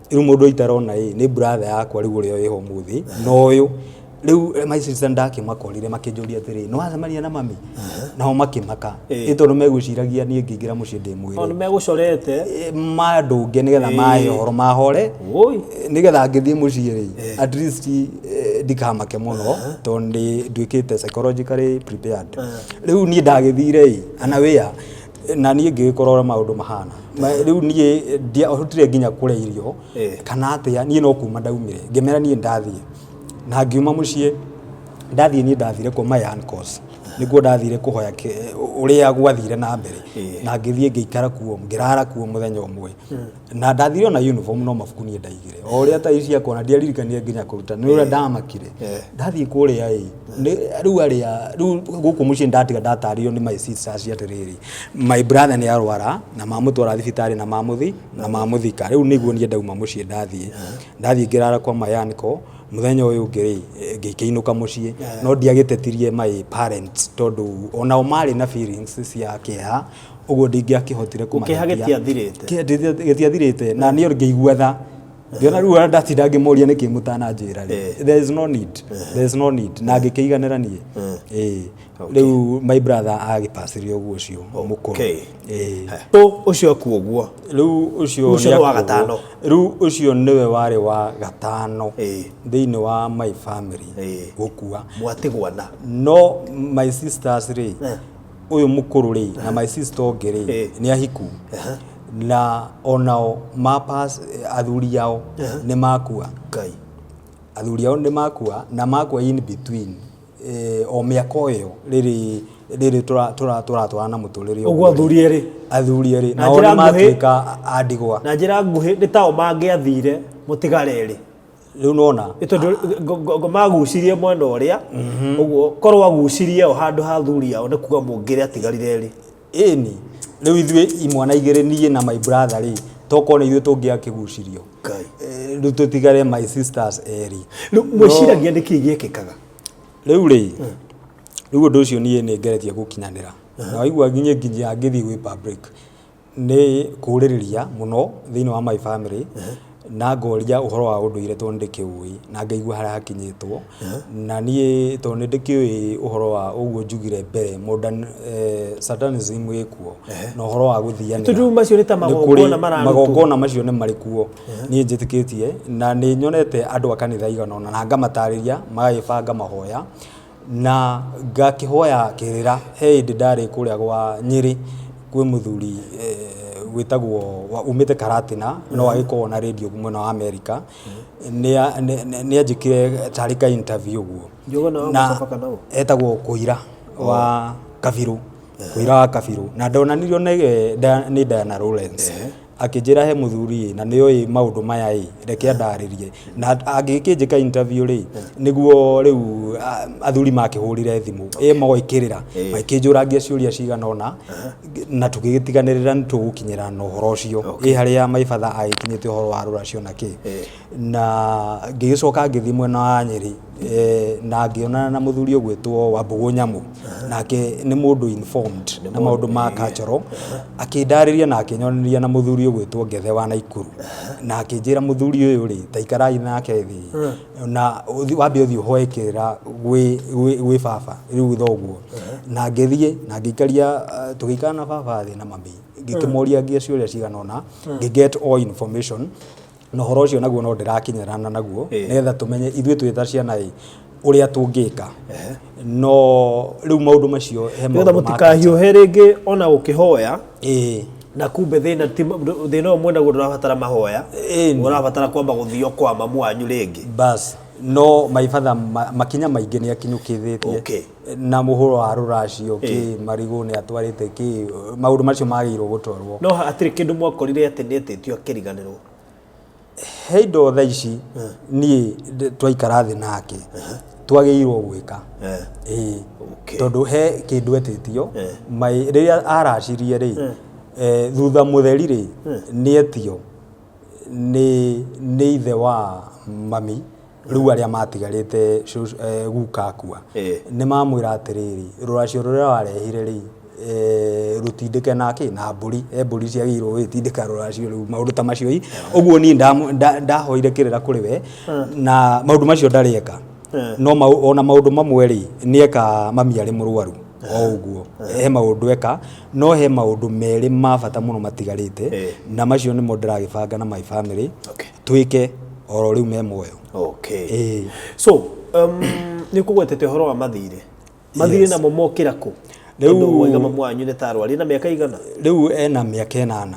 riu mundu itarona ni brother yakwa riu uri oiho muthi no uyu riu my sister ndakimakorire makinjuria atiri no acemania na mami nao makimaka ito no meguciragia ni ngingira muci ndi mwire ono megucorete mandunge nigetha mahoro mahore nigetha ngithie muci ri at least ndikamake muno to ndwikite psychologically prepared riu ni ndagithire anawea na ni ngikorora maundu mahana riu ni hotire nginya kuria irio kana atia ni no kuma ndaumire ngimera ni ndathie na ngiuma mucie ndathie ni ndathire ko my uncles niguo ndathire kuhoya uria gwathire na mbere na ngithie ngiikara kuo ngirara kuo muthenya umwe na ndathire na uniform no mafuku ni ndaigire o uria ta ici akona ndiaririkania nginya kuruta ni uria ndamakire ndathie kuria riu aria riu guku mucie ndatiga ndatario ni my sisters atiriri my brother ni arwara na mamutwara thibitari na mamuthika riu niguo ni ndauma mucie ndathie ngirara kwa my uncle muthenya uyu ngiri ngikiinuka mucie no ndiagitetirie my parents tondu ona o mari na feelings cia kiha uguo ndingiakihotire kumahagia getiathirite na ni ngigua tha ngiona riu ndatinda ngimoria niki mutana njira there is no need na ngikiiganira nie riu my brother agipasirio uguo cio mukuru to ucio kuoguo riu ucio ni wa gatano riu ucio niwe wari wa gatano thiini wa my family gukua mwatigwana no my sisters ri uyu mukuru ri na my sister ngiri ni ahiku na onao mapas athuri yao ni makua athuri yao ni makua na makua in between o miaka yo riri turatwarana muturire uguo athuri eri na ona matuika adigwa na njira nguhi ni tao mangiathire mutigareri riu nona ito magucirie mwena uria uguo korwo agucirie o handu ha athuri yao ni kuga mungire atigarire eri ni riu ithwe imwana igire nie na my brother ri toko ni ithwe tungiakigucirio riu tutigare my sisters eri mwiciragia niki giekikaga riu ri riu undu ucio nie ni ngeretie gukinyanira na waigua nginya ngithii gwi public ni kuririria muno thiini wa my family na ngoria uhoro wa unduire to ndikiui na ngaigua haria hakinyitwo na nie to ndikiui uhoro wa uguo njugire mbere modern satanism ikuo na uhoro wa guthiania tundu macio nita magongona macio ni marikuo nie njitikitie na ni nyonete andu a kanitha igana na ngamatariria magagibanga mahoya na ngakihoya kirira he ndari kuria gwa Nyeri kwi muthuri gwitagwo umite Karatina no agiko na radio mwena wa America ni ajikire tarika interview guo na etagwo Kuira wa Kabiru Kuira wa Kabiru na ndonanirio ni Diana Lawrence akijira he muthuri na nioi maundu maya reke andaririe na agikinjika interview ri niguo riu athuri makihurire thimu moikirira makinjuragia ciuria ciganona na tugigitiganirira nitugukinyira no horo ucio haria maifatha agikinyite horo wa ruracio naki na ngigicoka ngithi mwena wa Nyeri na ngionana na muthuri ogwitwo wa Mbugu Nyamu nake ni mundu informed na maundu ma cultural akindariria na akinyoniria na muthuri ogwitwo Ngethe wa Naikuru na akinjira muthuri uyu ri taikarai nake thi na wambe uthi uhoekera gwi baba riu thoguo na ngithie na ngikaria tugikana baba thi na mami ngikimoria ngia ciuria ciganona ngiget all information no horo ucio naguo no ndirakinyirana naguo netha tumenye ithwe twita ciana uria tungika no riu maundu macio he maundu mutikahiuhe ringi ona ukihoya na kumbe thina mwenda gurabatara mahoya urabatara kwamba guthio kwa mamu wanyu ringi bas no maifatha makinya maingi ni akinyukithitie na muhuro wa ruracio ki marigo ni atwarite ki maundu macio magirwo gutwarwo no atiri kindu mwakorire ati ni etitio akiriganirwo heido tha ici ni twaikara thi nake twagirwo gwika tondu he kindu etitio mai riria aracirie ri thutha mutheri ri ni etio ni ithe wa mami riu aria matigarite guka akua ni mamwira atiriri ruracio ruria warehire ri rutindike nake na mburi ciagirwo witindika ruracio riu maundu ta macio uguo ni ndahoire kirira kuri we na maundu macio ndarieka no ona maundu mamwe ri nieka mami ari murwaru uguo he maundu eka no he maundu meri mabata muno matigarite na macio ni mo ndiragibanga na my family twike oro riu me moyo so ni kugwetete horo wa mathire na momokira ku riu waiga mamu wanyu ni tarwari na miaka igana riu ena miaka 8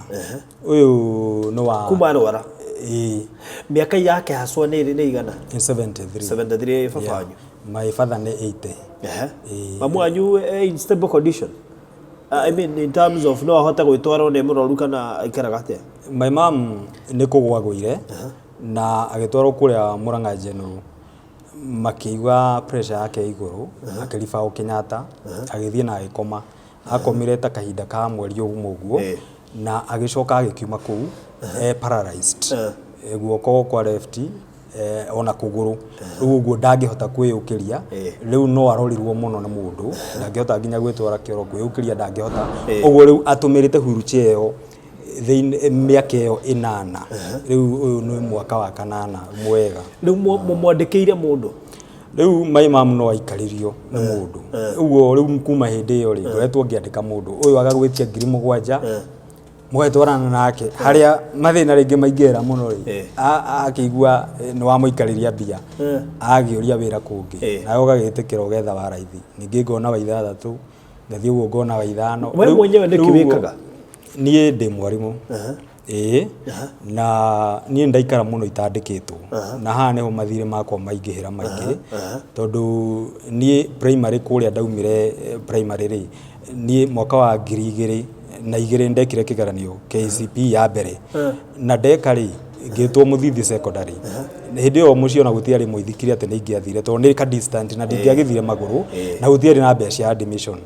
uyu no wa kumarwara miaka yake haswa ni igana 73 baba wanyu my father ni 80 mamu wanyu in stable condition I mean in terms of no hota gwitwara ne muroru kana ikaragate my mom ni kugwa gwire na agitwarwo kuria Murang'a General makiigua pressure yake iguru akirifa o Kenyatta agithie na agikoma akomire ta kahinda ka mweri uguo na agicoka agikiuma kuu paralyzed guoko kwa left ona kuguru riu uguo ndangihota kwiyukiria riu no arorirwo muno na mundu ndangihota nginya gwitwara kioro kwiyukiria ndangihota uguo riu atumirite wheelchair yo miaka iyo 8 riu uyu ni mwaka wa 8 mwega riu mwandikire mundu riu my mom no aikaririo ni mundu uguo riu kuma hindi iyo ri ngoretwo ngiandika mundu uyu agagwitia 7,000 mwetwarana nake haria mathina ringi maingira muno ri akigua ni wa muikariria bia agioria wira kungi na ugagitikira ugetha wa raithi ningi ngona wa 6 ngathie uguo ngona wa 5 wewe mwenyewe ndikiwikaga nie ndi mwarimu na nie ndaikara muno itandikitwo na haha niho mathire makwa maingihira maingi tondu nie primary kuria ndaumire primary ri nie mwaka wa 2002 ndekire kigeranio KCP ya mbere na ndeka ri ngitwo Muthithi secondary hindi yo mucio na gutiari muithikiri ati ningiathire tondu ni ka distant na ndingiagithire maguru na gutiari na mbeca ya admission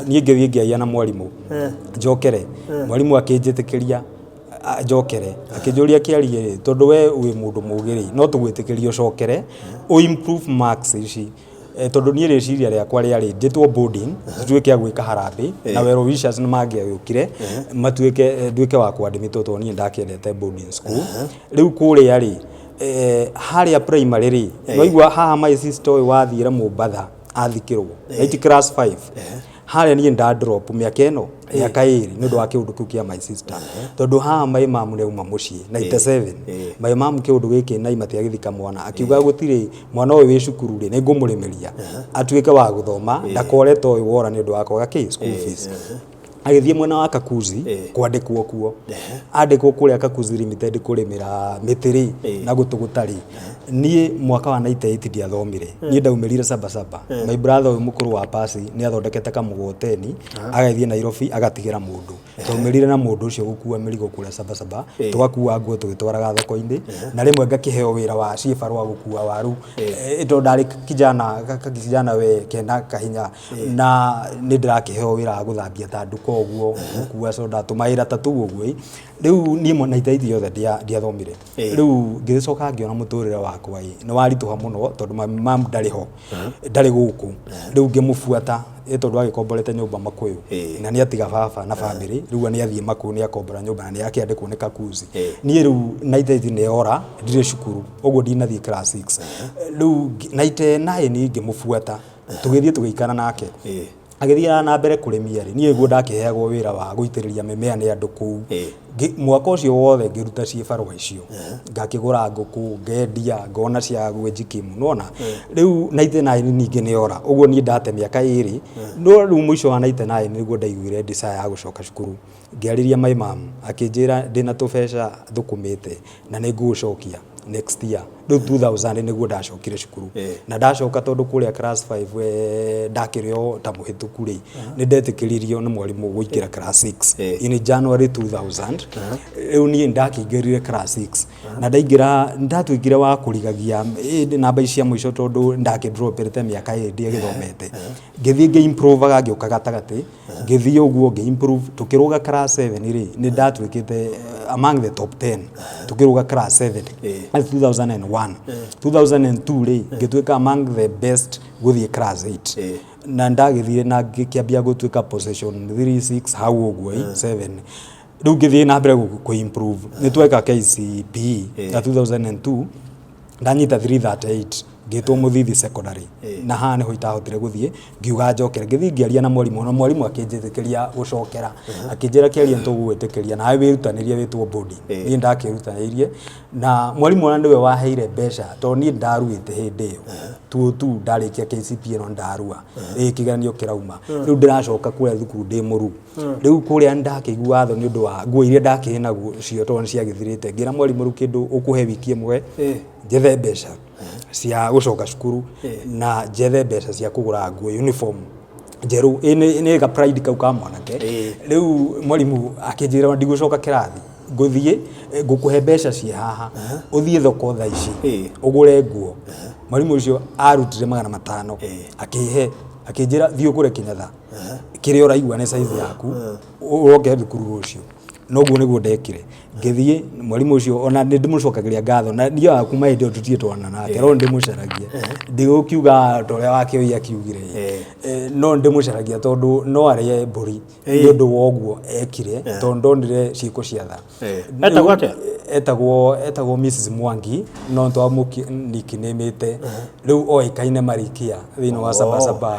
nie ngithie ngiaia na mwarimu njokere mwarimu akinjitikiria njokere akinjuria kiarie tondu we wi mundu mugiri no tugwitikiria ucokere o improve marks ici tondu nie reciria riakwa riari njitwo boarding tutuike ya gwika harambe na wero wishers ni mangiayukire matuike nduike wa kuadmit to nie ndakiendete boarding school riu kuria ri haria primary ri no igwa haha my sister wathire Mumbatha athikirwo 8 class 5 hare ni nda drop miaka eno miaka iri ni ndo akiundu kiu kia my sister tondu ha my mom ne uma mucii 97 my mom kiundu giki na imati agithika mwana akiuga gutire mwana uyu wi cukuru ri ni ngumuremeria atuike wa guthoma ndakoreta uyu wora ni ndo wakoga ki school fees agithie mwena wa Kakuzi kwandikwo kuo andikwo kuria Kakuzi Limited kurimira mitiri na gutugutari nie mwaka wa 98 ndiathomire nie ndaumirire Sabasaba my brother uyu mukuru wa pasi ni athondekete kamugoteni agaithie Nairobi agatigira mundu taumirire na mundu ucio gukua mirigo kuria Sabasaba tugakua nguo tugitwaraga thoko-ini na rimwe ngakiheo wira wa cibarua gukua waru ito ndari kijana we kena kahinya na ni ndirakiheo wira wa guthambia tanduko oguo gukua soda tumaira tatu oguo riu nie mona itaiti yothe ndiathomire riu ngicoka ngiona muturire wakwa ni warituha muno tondu mam ndariho ndari guku riu ngimufuata tondu agikomborete nyumba Makuyu na ni atiga baba na family riu ni athie Makuyu ni akombora nyumba na ni akiandikwo ni Kakuzi nie riu na itaiti ni ora ndire cukuru oguo ndinathie class 6 riu 99 ni ngimufuata tugithie tugiikana nake agithia na mbere kurimia ri nie guo ndakiheagwo wira wa guitiriria mimea ni andu kuu mwaka ucio wothe ngiruta cibarua icio ngakigura nguku ngendia ngona cia gwenjikimu nona riu 99 ningi ni ora uguo ni ndate miaka iri no riu mwisho wa 99 niguo ndaiguire desire ya gucoka cukuru ngiariria my mom akinjira ndina tubeca thukumite na ni ngucokia next year do 2000 niguo ndacokire cukuru na ndacoka tondu kuria class 5 ndakirio ta muhituku ri ni ndetikiririo ni mwalimu guikira class 6 in January 2000 riu ni ndakingirire class 6 na ndaingira ndatuigire wa kurigagia namba cia mwisho tondu ndakidropete miaka iri githomete ngithie ngeimprove agioka gatagati ngithie uguo ngeimprove tukiruga class 7 ri ni ndatuikite among the top 10 tukiruga class 7 2001 2002 ri ngituika among the best guthie class 8 na ndagithire na ngikiambia gutuika position 36 hau uguo 7 riu ngithie na mbere ku improve ni tweka KCPE ya 2002 ndanyita 338 ngitwo Muthithi secondary na ha ni ho itahotire guthie ngiuga njokere ngithie ngiaria na mwalimu akinjitikiria gucokera akinjira kiaria ntugwitikiria na wirutaniria witwo body ni ndakirutanirie na mwalimu ona ndiwe waheire mbeca to ni ndaruite hindi iyo tu ndarikia KCPE no ndarua kiganio kirauma riu ndiracoka kuria thukuru ndi muru riu kuria ndakigua tho ni undu wa nguo iria ndakihena cio to cia githirite ngira mwalimu ru kindu ukuhe wiki imwe njethe mbeca cia gucoka cukuru na njethe mbeca cia kugura nguo uniform njeru ni ga pride kau ka mwanake riu mwalimu akinjira ndigucoka kirathi nguthie ngukuhe mbeca cia haha uthie thoko tha ici ugure nguo mwalimu ucio arutire 500 akihe akinjira thio kure kinyatha kiria uraigua ni size yaku uroke thukuru ucio noguo niguo ndekire ngithie mwalimu ucio ona ndimucokagiria ngatho na ndio akuma hindi tutie twana nake ro ndimucaragia ndigukiuga toria wake oi akiugire no ndimucaragia tondu no arie mburi ni undu woguo ekire tondu ndire ciiko cia tha etagwo Mrs Mwangi no twamuki nikinemete riu oikaine marikia thino wa Sabasaba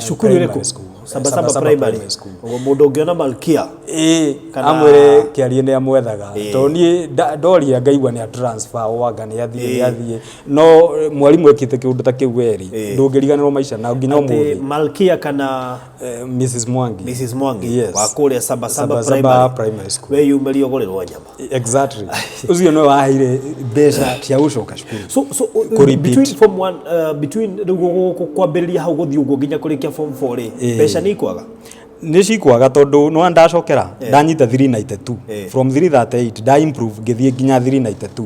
cukuru iriku Sabasaba primary school mundu ngiona Malkia amwire kiarie ni amwethaga to ni ndoria ngaigua ni a transfer wanga ni athie no mwalimu ekite kiundu ta kiu weri ndungiriganirwo maica na nginya umuthi Malkia kana Mrs Mwangi wa kuria Sabasaba primary school we yumerio gurirwo nyama exactly ucio no waheire mbeca cia gucoka cukuru so between form 1 between kwambiriria hau guthii uguo nginya kurikia form 4 ri mbeca ni ikwaga ni cikwaga tondu no ndacokera ndanyita 392 from 338 da improve ngithie nginya 392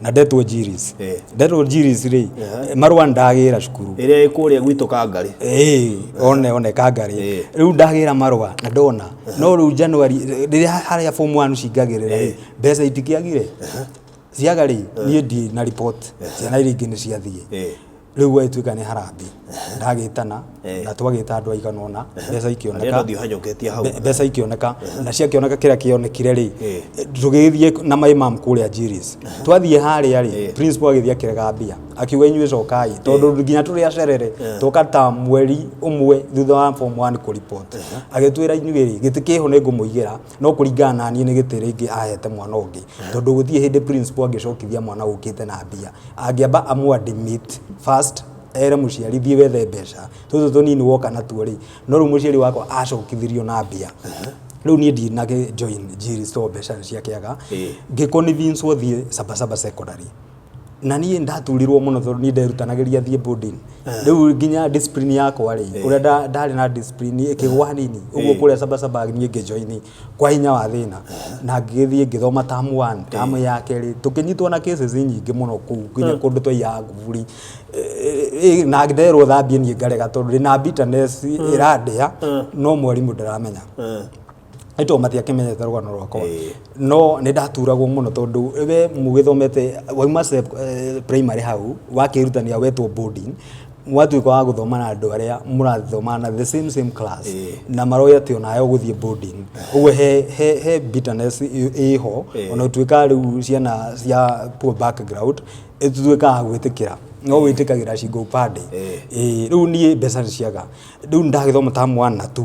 na ndetwo jiris ri marwa ndagira cukuru iria ikuria gwitu Kangari one Kangari riu ndagira marwa na ndona no riu January riria haria form 1 cingagirira mbeca itikiagire ciagari nie ndi na report ciana iria ingi ni ciathie riu waituika ni harambi ndagitana na twagita andu aigana ona mbeca ikioneka ndio hanyoketie hau mbeca ikioneka na ciakioneka kira kionekire ri tugithie na mai mam kuria jiris twathie haria ri principal agithia kirega mbia akiuga inyuĩ cokai tondu nginya turi acerere tukata mweri umwe thutha wa form 1 ku report agitwira inyuĩ ri gitikiho ni ngumuigira no kuringana na niĩ ni gitire ingi ahete mwana ungi tondu guthie hindi principal angicokithia mwana ukite na mbia angiamba amwadmit first ere muciari thie wethe mbeca tutu tunini woka na tuori no ru muciari wakwa acokithirio na mbia riu nie ndi na join jiris to mbeca ciakiaga ngiconvince thie Sabasaba secondary na nie ndaturirwo muno tondu ni nderutanagiria thie boarding riu nginya discipline yakwa ri uria ndari na discipline ikigwa nini uguo kuria Sabasaba nie ngijoin kwa hinya wa thina na ngithie ngithoma term 1 term ya keri tukinyitwo na cases nyingi muno kuu nginya kundu twa nguvuri na nderwo thambie nie ngarega tondu rina bitterness iradia no mwarimu ndaramenya ito matia kimenyete rugano rwakwa no ni ndaturagwo muno tondu we mugithomete wauma primary hau wakirutania wetwo boarding mwatuika wa guthoma na andu aria murathoma na the same class na maroya ti onayo guthie boarding uwe he bitterness iho ona tuika riu ciana cia poor background ituika gwitikira no witikagira cingo upande riu nie mbeca ciaga riu ndagithoma term 1 na 2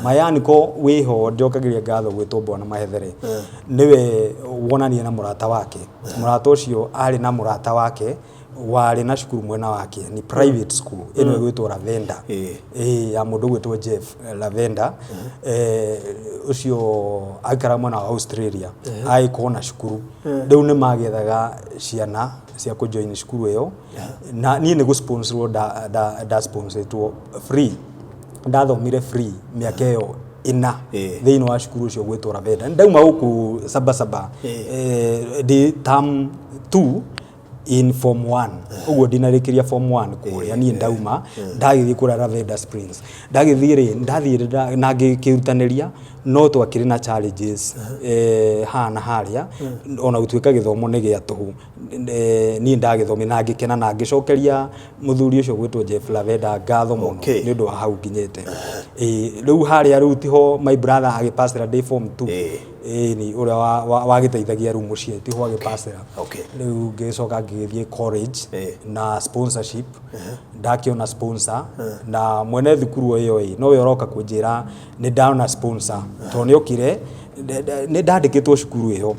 mayani ko wiho njokagiria ngatho gwitwo bwana mahethere niwe wonanie na murata wake murata ucio ari na murata wake wari na cukuru mwena wake ni private school eno gwitwo Lavenda ya mundu gwitwo Jeff Lavenda ucio aikara mwena wa Australia aiko na cukuru riu ni magethaga ciana cia ku join cukuru iyo na nie ni gu sponsorwo da sponsortwo free ndathomire free miaka iyo ina thiini wa cukuru ucio gwitwo Lavenda ndauma guku Sabasaba di term 2 in form 1 uguo dinarikiria form 1 kuria ni ndauma ndagithie kura Lavenda Springs ndagithire na ngikirutaniria no twakiri na challenges hana haria ona utuika githomo ni gia tuhu ni ndagithomi na ngikena na ngicokeria muthuri ucio gwitwo Jeff Lavenda ngatho muno ni ndu wa hau nginyete riu haria riu tiho my brother agipasira day form 2 ni uria wagiteithagia ru mucie tiho agipasira riu ngicoka ngithie college na sponsorship ndakiona sponsor na mwene thukuru iyo no yoroka kunjira ni ndaona sponsor to ni okire ni ndandikitwo cukuru iyo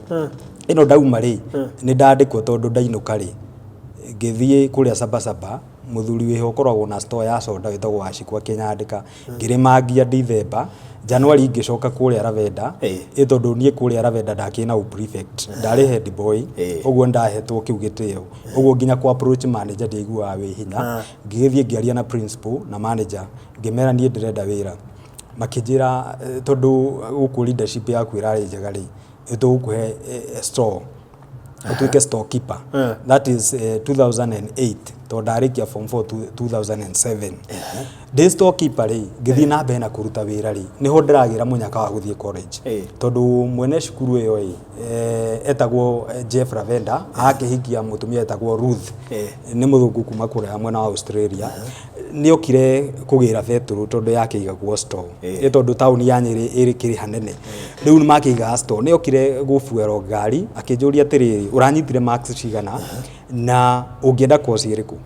ino ndauma ri ni ndandikwo tondu ndainuka ri ngithie kuria Sabasaba muthuri wiho koragwo na store ya soda witagwo Ciakwa Kenyandika ngirimangia December January ngicoka kuria Lavenda tondu nie kuria Lavenda ndakina u prefect ndari head boy uguo ndahetwo kiu gitio uguo nginya ku approach manager ndigua wi hinya ngithie ngiaria na principal na manager ngimera nie ndirenda wira makijira tondu guku leadership yaku irari njega ri itugukuhe store utuike storekeeper that is 2008 to ndarikia form 4 2007 de storekeeper ri ngithi na mbe na kuruta wira ri niho ndiragira munyaka wa guthie college tondu mwene cukuru iyo etagwo Jeff Lavenda akihikia mutumia etagwo Ruth ni muthungu kuma kuria mwena wa Australia ni okire kugira veturu tondu yake igagwo store tondu town ya Nyeri iri kiri hanene riu ni makiga store ni okire gufuero ngari akinjuria atiriri uranyitire marks cigana na ungienda course iriku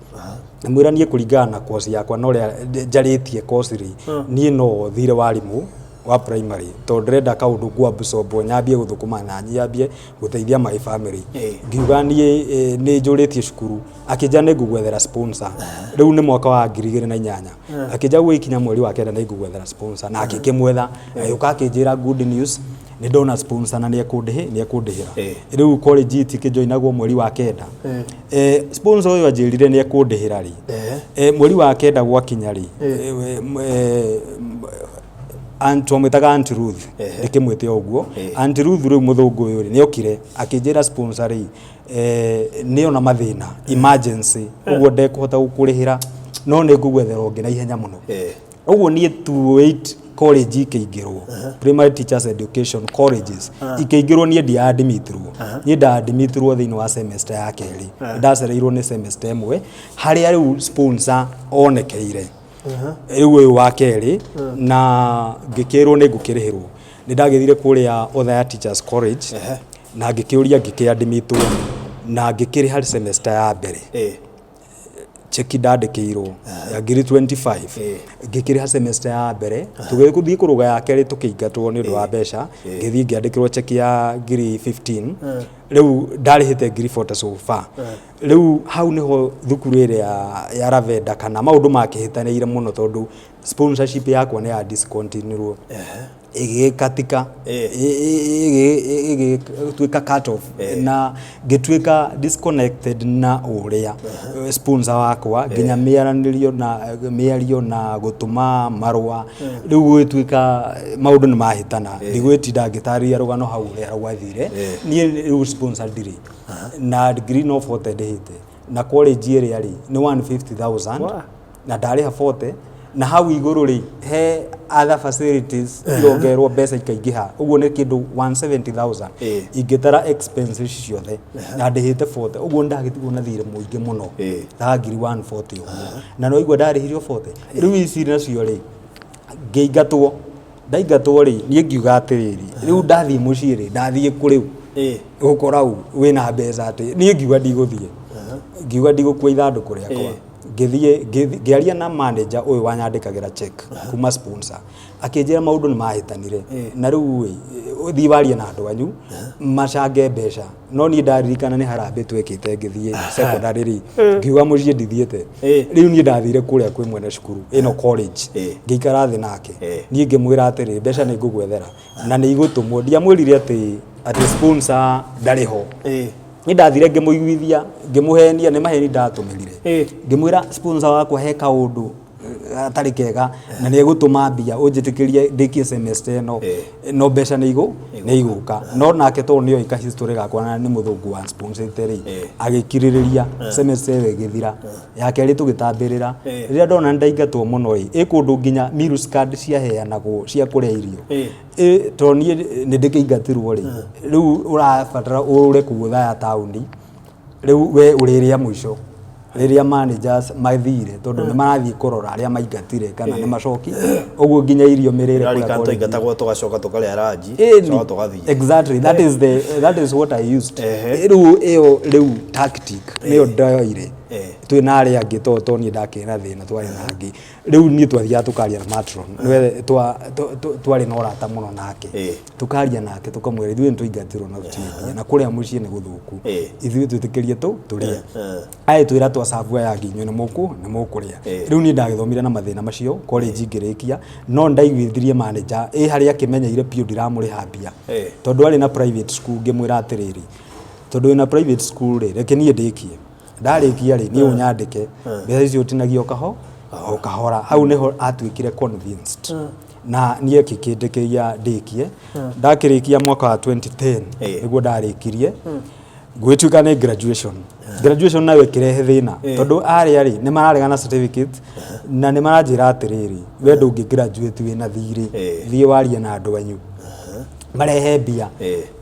mwiranie kuringana na course yakwa no ria njaritie course ri nie no thire warimu wa primary to ndrenda kaundu kwa busobo nyambie guthukuma na nyambie guteithia my family ngiuga nie ni njuritie cukuru akija ne ngugwethera sponsor riu ni mwaka wa 2008 akija gwikinya mweri wa kenda ne ngugwethera sponsor na akikimwetha yuka akinjira good news ni ndona sponsor na ni ekundihira riu college itikijoinagwo mweri wa kenda sponsor uyu ajirire ni ekundihira ri mweri wa kenda gwakinya ri Antometaga Auntie Ruth ikimwite oguo Auntie Ruth riu muthungu uyu ni okire akinjira sponsor ri ni ona mathina emergency uguo ndekuhota gukurihira no ni ngugwethera ungi na ihenya muno uguo ni 28 college ikeingirwo primary teachers education colleges ikeingirwo ni ndi admitirwo ni ndadimitirwo thiini wa semester ya keri ndacereirwo ni semester imwe haria riu sponsor onekeire riu uyu wa keri na ngikirwo ni ngukirihirwo ni ndagithire kuria Othaya Teachers College na ngikiuria ngikiadimitwo na ngikiriha semester ya mbere cheki ndandikirwo ya ngiri 25 ngikiriha semester ya mbere tugikuthii kuruga ya keri tukiingatwo ni undu wa mbeca ngithii ngiandikirwo cheki ya ngiri 15 riu ndarihite ngiri 40 so far riu hau niho thukuru ire ya Ravenda kana maundu makihitaniire muno tondu sponsorship yakwa ni ya discontinue igikatika igituika cut off na gituika disconnected na uria sponsor wakwa nginya miario na gutuma marua riu gwituika maundu ni mahitana ndigwitinda ngitaria rugano hau uria rwathire ni riu sponsor ndiri na degree no 40 ndihite na college area ri ni 150,000 na ndariha 40 na hau iguru ri he other facilities irongerwo mbeca ikaingiha uguo ni kindu 170,000 ingitara expenses ciothe na ndihite 40 uguo ndagitigwo na thire muingi muno ta ngiri 140 uguo na no igua ndarihirio 40 riu ici nacio ri ngeingatwo ndaingatwo ri nie ngiuga atiriri riu ndathie mucii ri ndathie kuriu ukorau wina mbeca ati nie ngiuga ndigũthie ngiuga ndigũkua ithanduku riakwa ngiaria na manager uyu wanyandikagira check kuma sponsor akinjira maundu ni mahitanire na riu uthii warie na andu anyu macange mbeca no ni ndaririkana ni harambe twekite ngithie secondary ri ngiuga mucie ndithiete riu ni ndathire kuria kwi mwene cukuru ino college ngikara thi nake ni ngimwira atiri mbeca ni ngugwethera na ni igutumwo ndiamwirire ati sponsor ndariho ni ndathire ngimuiguithia ngimuhenia ni maheni ndatumirire ngimwira sponsor wakwa he kaundu atari kega na ni egutuma mbia unjitikirie ndikie semester no mbeca ni iguka no nake to nio ika history gakwa na ni muthungu wa sponsor teri agikiririria semester igithira yake ri tugitambirira riria ndona ndaingatwo muno ikundu nginya mirus card cia heanagwo cia kuria irio to ni ndikingatirwo riu urabatara ure kuutha ya tauni riu we uriria mwisho riria managers mathire tondu ni marathie kurora aria maingatire kana ni macoki uguo nginya irio mirire kuri kanto ingatagwo tugacoka tukaria ranji so tugathie exactly that is what I used riu tactic niyo ndoire twina aria angi to ni ndakira thina twari na angi riu ni twathia tukaria na matron niwe twari na urata muno nake tukaria nake tukamwira ithuĩ tuingatirwo na tutindia na kuria mucii ni guthuku ithuĩ twitikirie turia ai twira twacabua ya nginyo ni mukuria riu ni ndagithomire na mathina macio college ngirikia no ndaiguithirie manager haria kimenyeire pio ndiramuriha mbia tondu ari na private school ngimwira atiriri tondu ina private school reke nie ndikie ndarikia ri ni unyandike mbeca icio utinagio kahora hau niho atwikire convinced na nie kikindikiria ndikie ndakirikia mwaka wa 2010 niguo ndarikirie gwituika ni graduation nawe kirehe thina tondu ari ni mararegana certificate na ni maranjira atiriri we ndungi graduate wina thiri thie warie na andu anyu marehe mbia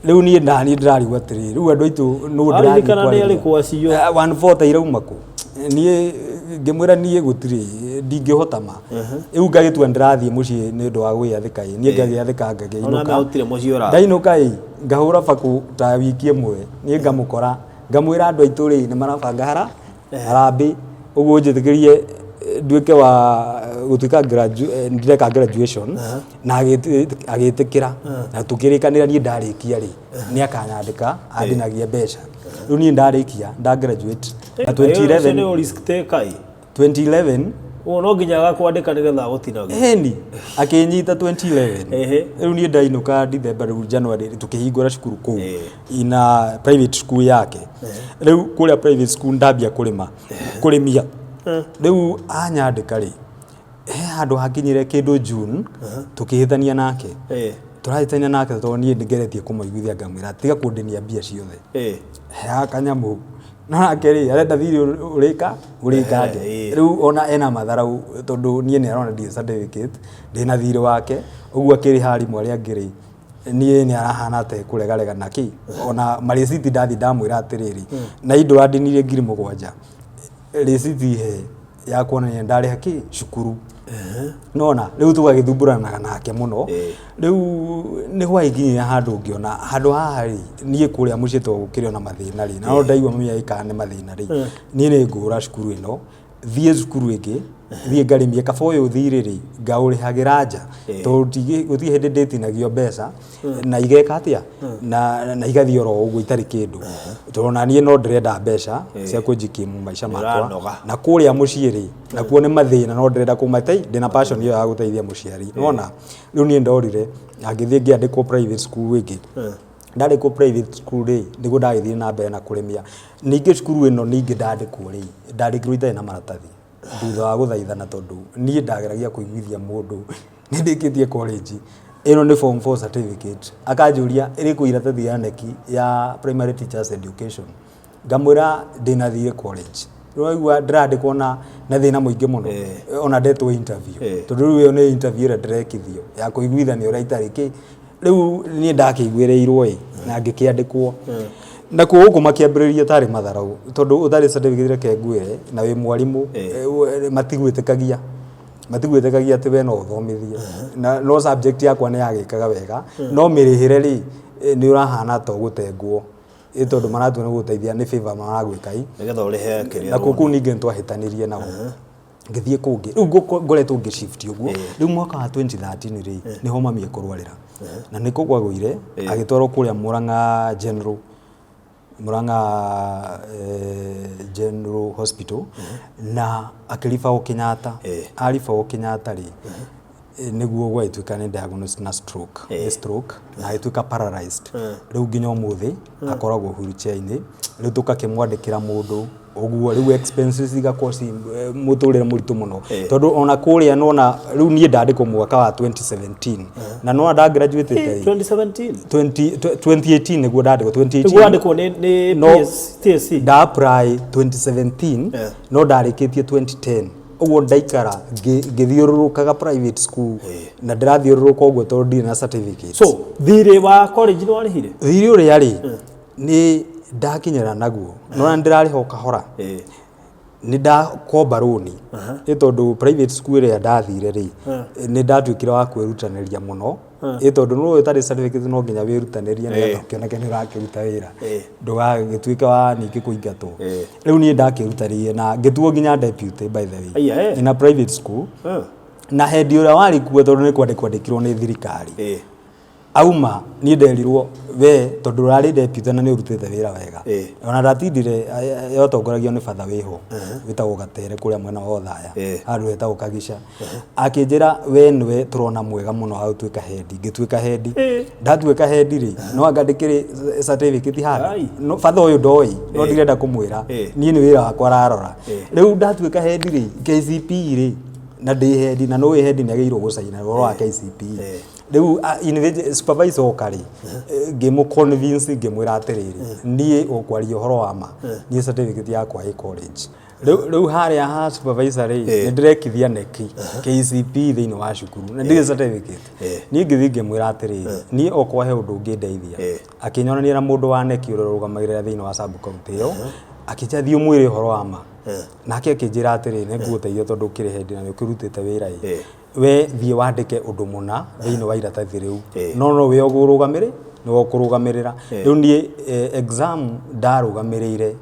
riu ni ndirarigwa atiriri riu andu aitu no ndirarikana ni alikuwa cio 140 iraumaku nie ngimwira nie gutiri ndingihotama iu ngagitua ndirathie mucii ni ndu wa gwiathika nie ngagiathika ngageinuka utire mucii ora ndainuka ngahura faku ta wiki imwe nie ngamukora ngamwira andu aitu ri ni marabanga harambi uguo njitikirie nduike wa gutuika ndireka graduation na agitikira na tukirikanira nie ndarikia ri ni akanyandika adinagia mbeca riu nie ndarikia nda graduate na 2011 ni risk take 2011 no nginya gakwandika nigetha gutinagia ni akinyita 2011 riu nie ndainuka December riu January tukihingura cukuru kuu ina private school yake riu kuria private school ndambia kurimia riu anyandika ri handu hakinyire kindu June tukihithania nake turahitania nake tondu nie ndigeretie kumuiguithia ngamwira tiga kundinia mbia ciothe ha kanyamu nake ri arenda thiri urika riu ona ena matharau tondu nie ni arona di certificate ndina thiri wake uguo akiri hari mwari angiri niĩ nĩ arahana te kũregarega naki ona mareciti ndathi ndamwĩra atĩrĩrĩ na indo andinirie 7,000 reciti he ya kuonania ndarĩha kĩ cukuru nona rĩu tũgagĩthumburanaga nake mũno rĩu nĩ hwaikinyia handũ ngĩona handũ haha rĩ niĩ kũrĩa mũciĩ tũgũkĩrĩ na mathĩna rĩ na no ndaigua mami aikara nĩ mathĩna rĩ niĩ nĩ ngũra cukuru ĩno thiĩ cukuru ĩngĩ thiĩ ngarimie kaba ũyũ thirĩ rĩ ngaũrĩhagĩra nja tondũ gũtirĩ hĩndĩ ndĩtinagio mbeca na igeka atĩa na igathiĩ oro ũguo itarĩ kĩndũ tondũ na niĩ no ndĩrenda mbeca cia kũnjikimu maica makwa na kũrĩa mũciĩ rĩ nakuo nĩ mathĩna no ndĩrenda kũmateithia ndĩna passion ĩyo ya gũteithia mũciari nona rĩu niĩ ndorire ngĩthiĩ ngĩandĩkwo private school ĩngĩ ndarĩkwo private school rĩ nĩguo ndagĩthiĩ na mbere na kũrĩmia ningĩ cukuru ĩno ningĩ ndandĩkwo rĩ ndandĩkirwo itarĩ na maratathi thutha wa gũthaithana tondũ niĩ ndageragia kũiguithia mũndũ nĩ ndĩkĩtie college ĩno nĩ form 4 certificate akanjũria ĩrĩkũ iratathi ya neki ya primary teachers education ngamwĩra ndĩnathire college rĩu ndĩrandĩkwo na thĩna mũingĩ mũno ona ndetwo interview tondũ rĩu ĩyo nĩ interview ĩrĩa ndĩrekithio ya kũiguithania ũrĩa itarĩ kĩ rĩu niĩ ndakĩiguĩrĩirwo na ngĩkĩandĩkwo na kuo makĩambĩrĩria tarĩ matharau tondũ ũtarĩ certificate reke ngwĩre na wĩ mwarimũ matigwĩtĩkagia atĩ we no ũthomithie na no subject yakwa nĩ yagĩkaga wega no mĩrĩhĩre rĩ nĩ ũrahana ta ũgũtengwo tondũ maratua nĩ gũteithia nĩ favor maragwĩkai nĩgetha ũrĩhe kĩrĩa na kũu ningĩ twahĩtanirie nao ngĩthiĩ kũngĩ rĩu ngoretwo ngĩshift ũguo rĩu mwaka wa 2013 rĩ nĩho mami ekũrwarĩra na nĩkũ gwagũire agĩtwarwo kũrĩa General Hospital na akĩribao Kenyatta aribao Kenyatta rĩ nĩguo gwatuĩka nĩ diagnosed na stroke na agĩtuĩka paralyzed rĩu nginya ũmũthĩ akoragwo wheelchair-inĩ rĩu tũkakĩmwandĩkĩra mũndũ ũguo rĩu expenses igakorwo ci mũtũrĩre mũritũ mũno tondũ ona kũrĩa nona rĩu niĩ ndandĩkwo mwaka wa 2017 na no ndagraduate 2018 nĩguo ndandĩkwo 2018 nĩguo ndandĩkwo nĩ TSC nda apply 2017 no ndarĩkĩtie 2010 ũguo ndaikara ngĩthiũrũrũkaga private school na ndĩrathiũrũrũka ũguo tondũ ndirĩ na certificate so thirĩ wa college nĩ warĩhire thirĩ ũrĩa rĩ nĩ ndakinyĩra naguo no ndirarĩho kahora nĩ ndakomba rũni tondũ private school ĩrĩa ndathire rĩ nĩ ndatuĩkire wa kwĩrutanĩria mũno tondũ no ũtarĩ certificate no nginya wĩrutanĩrie nĩgetha ũkĩoneke nĩ ũrakĩruta wĩra ndũgagĩtuĩke wa ningĩ kũingatwo rĩu niĩ ndakĩrutanĩrie na ngĩtuo nginya deputy by the way in a private school na hendi ũrĩa warĩ kuo tondũ nĩ kwandĩkirwo nĩ thirikari auma niĩ nderirwo we tondũ ũrarĩ deputy na nĩ ũrutĩte wĩra wega ona ndatindire yotongoragio nĩ batha wĩho wĩtagwo Gatere kũrĩa mwena wa Othaya handũ hetagwo Kagica akĩnjĩra we nĩwe tũrona mwega mũno wa gũtuĩka hendi ngĩtuĩka hendi ndatuĩka hendi rĩ no angandĩkĩre certificate handũ batha ũyũ ndoĩ no ndirenda kũmwĩra niĩ nĩ wĩra wakwa ararora rĩu ndatuĩka hendi rĩ KCP rĩ na ndĩ hendi na no wĩ hendi nĩ agĩrĩirwo gũcaina ũhoro wa KCP rĩu supervisor okarĩ ngĩmũconvince ngĩmwĩra atĩrĩrĩ niĩ ũkwaria ũhoro wa ma niĩ certificate yakwa ĩ college rĩu harĩa ha supervisor rĩ nĩ ndĩrekithia neki KCP thĩinĩ wa cukuru na ndirĩ certificate niĩ ngĩthiĩ ngĩmwĩra atĩrĩrĩ niĩ okwahe ũndũ ũngĩndeithia akĩnyonania na mũndũ wa neki ũrĩa ũrũgamagĩrĩra thĩinĩ wa sub county ĩyo akĩnjĩra thiĩ ũmwĩre ũhoro wa ma nake akĩnjĩra atĩrĩrĩ nĩ ngũgũteithia tondũ ũkĩrĩ hendi na nĩ ũkĩrutĩte wĩra we thiĩ wandĩke ũndũ mũna thĩinĩ wa iratathi rĩu no we ũgũrũgamĩrĩ nĩ ũkũrũgamĩrĩra rĩu niĩ exam ndarũgamĩrĩire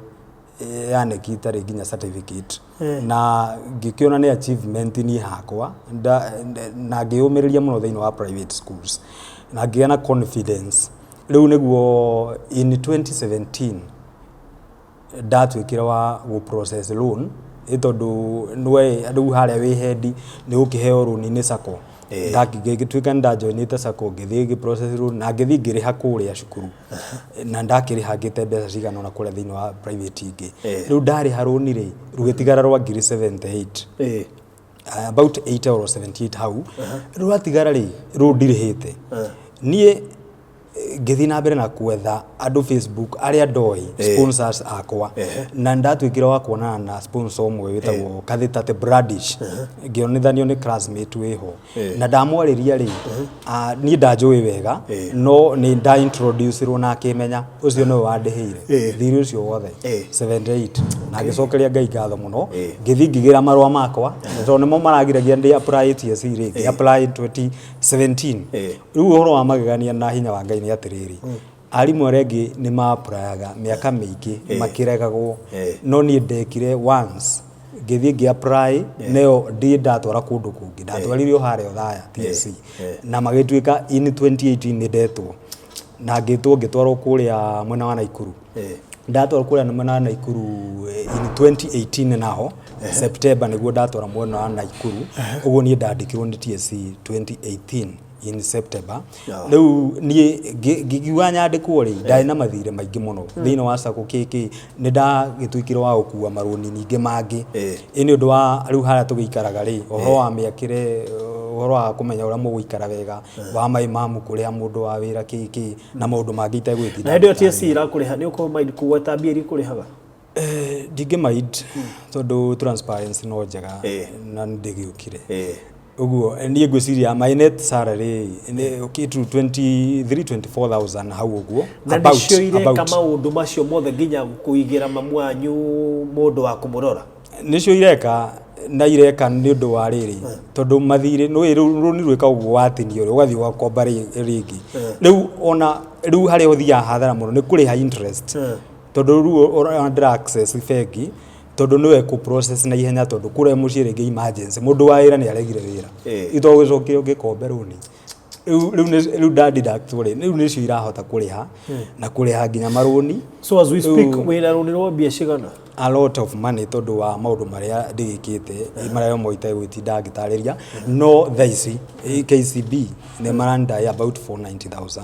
yaneki itarĩ nginya certificate na ngĩkĩona nĩ achievement niĩ hakwa na ngĩyũmĩrĩria mũno thĩinĩ wa private schools na ngĩgĩa na confidence rĩu nĩguo in 2017 ndatuĩkire wa gũ-process loan tondũ rĩu harĩa wĩ hendi nĩ gũkĩheo rũni nĩ sacco ngĩtuĩka nĩ ndajoinĩte sacco ngĩthiĩ gĩ-process loan na ngĩthiĩ ngĩrĩha kũrĩa cukuru na ndakĩrĩha ngĩte mbeca cigana ona kũrĩa thĩinĩ wa private ingĩ rĩu ndarĩha rũni rĩ rũgĩtigara rwa ngiri 78 about 8 or 78 hau rũatigara rĩ rũu ndirĩhĩte niĩ ngithi na mbere na kwetha andu Facebook aria ndoi sponsors akwa na ndatwikira wa kuonana na sponsor umwe witagwo Kathita Bradish ngionithanio ni classmate wiho na ndamwariria ri ni ndanjui wega no ni nda introduce ro na akimenya ucio no wandihire thiri ucio wothe 78 na gicokeria ngai ngatho muno ngithi ngigira marwa makwa to nimo maragiragia ndi apply TSC ri apply 2017 riu uhoro wa magegania na hinya wa ngai ni atiriri arimu arengi ni maaprayaga miaka mingi makiregagwo no ni ndekire once ngithi ngi apply neo ndi ndatwara kundu kungi ndatwaririo hario thaya TSC na magituika in 2018 ni ndetwo na ngitwarwo kuria mwena wa Naikuru ndatwara kuria mwena wa Naikuru in 2018 naho September niguo ndatwara mwena wa Naikuru uguo ni ndandikirwo ni TSC 2018 in September riu ni gigiwa nyandikwo ri ndai na mathire maingi muno thiino wa sako kiki ni ndagitwikira wa gukua maruni ningi mangi ini undu wa riu haria tugikaraga ri ohoro wa miakire ohoro wa kumenya uria muguikara wega wa mai mamu kuria mundu wa wira kiki na maundu mangi itegwitinda na ndio TSC irakuriha ni uko mind kuweta bieri kurihaga ndingi mind tondu transparency no njega na ndigiukire uguo ni ngwiciria my net salary ni kitu 23-24,000 hau uguo about kama undu macio mothe nginya kuigira mamwanyu mundu wa kumurora nicio ireka na ireka ni undu wa riri tondu mathire no ni rwika uguo watinio ri ugathi wa komba ringi riu ona riu hari uthia hathara muno ni kuriha interest tondu riu ona access fegi tondu niwe ku process na ihenya tondu kure mucie ringi emergency mundu wa ira ni aregire wira ito gwicoke ugikombe runi riu dadi doctor riu ni cio irahota kuriha na kuriha nginya maruni so as we speak wira runi ro bia cigana a lot of money tondu wa maundu maria ndigikite maria moite gwitinda ngitariria no thaici KCB ne maranda about 490,000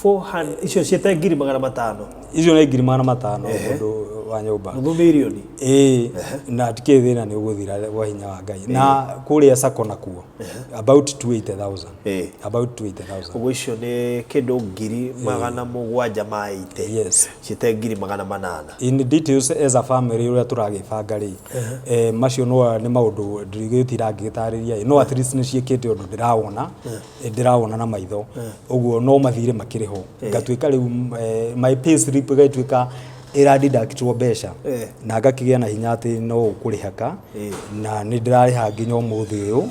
400 icio ciete ngiri 500 icio ni ngiri 500 tondu wa nyumba nuthu milioni na tikithina ni uguthira wa hinya wa ngai na kuria sako nakuo about 280,000 about 280,000 ugo icio ni kindu ngiri 700 maite yes ciete ngiri 800 in details as a family uria turagibanga ri macio no ni maundu ndigitira ngitariria no at least ni ciekete undu ndirawona na maitho uguo no mathire makiriho ngatwika riu my pay slip gaitwika iradidactwo besha na ngakigia na hinya ati no ukurihaka na ni ndirariha nginya umuthi uyu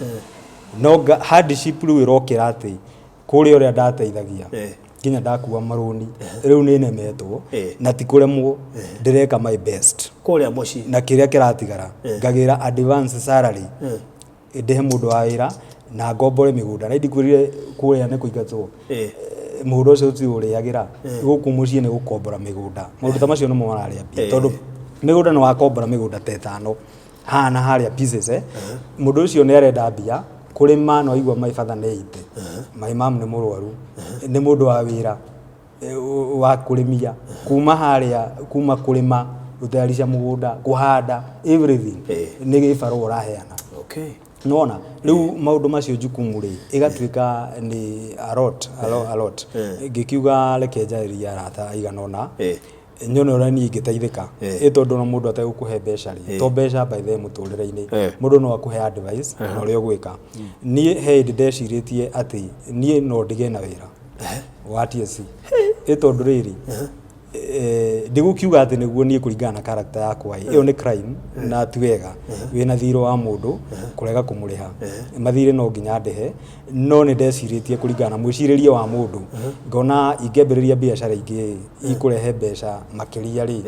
no hardship riu irokira ati kuri uria ndateithagia nginya ndakuwa maruni riu ni nemetwo na tikuremwo ndireka my best kuria muci na kiria kiratigara ngagira advance salary ndihe mundu wa wira na ngombore migunda na ndikwirire kuria ni kuingatwo muhuro ucio ti uriagira guku mucie ni gukombora migunda maundu tamacio no moraria pia tondu migunda no wakombora migunda ta 5 hana haria pieces mundu ucio ni arenda mbia kurima no igwa my father ne ite my mom ni murwaru ni mundu wa wira wa kurimia kuma haria kuma kurima gutayarisha mugunda kuhanda everything ni gibaro uraheana okay nona riu maundu macio jukumu ri igatwika ni a lot gikiuga reke njariria rata iganona nyono ora ni ngiteithika itondu no mundu atagukuhe besha ri to besha by the muturire-ini mundu no akuhe advice no rio gwika ni head ndeciritie ati ni no ndige na wira wa TSC itondu riri ndigukiuga ati niguo nie kuringana na character yakwa iyo ni crime na tiwega wina thiro wa mundu kurega kumuriha mathire no nginya ndehe no ni ndeciritie kuringana mwiciriria wa mundu ngona ingembiriria biashara ingi ikurehe besha makiria ri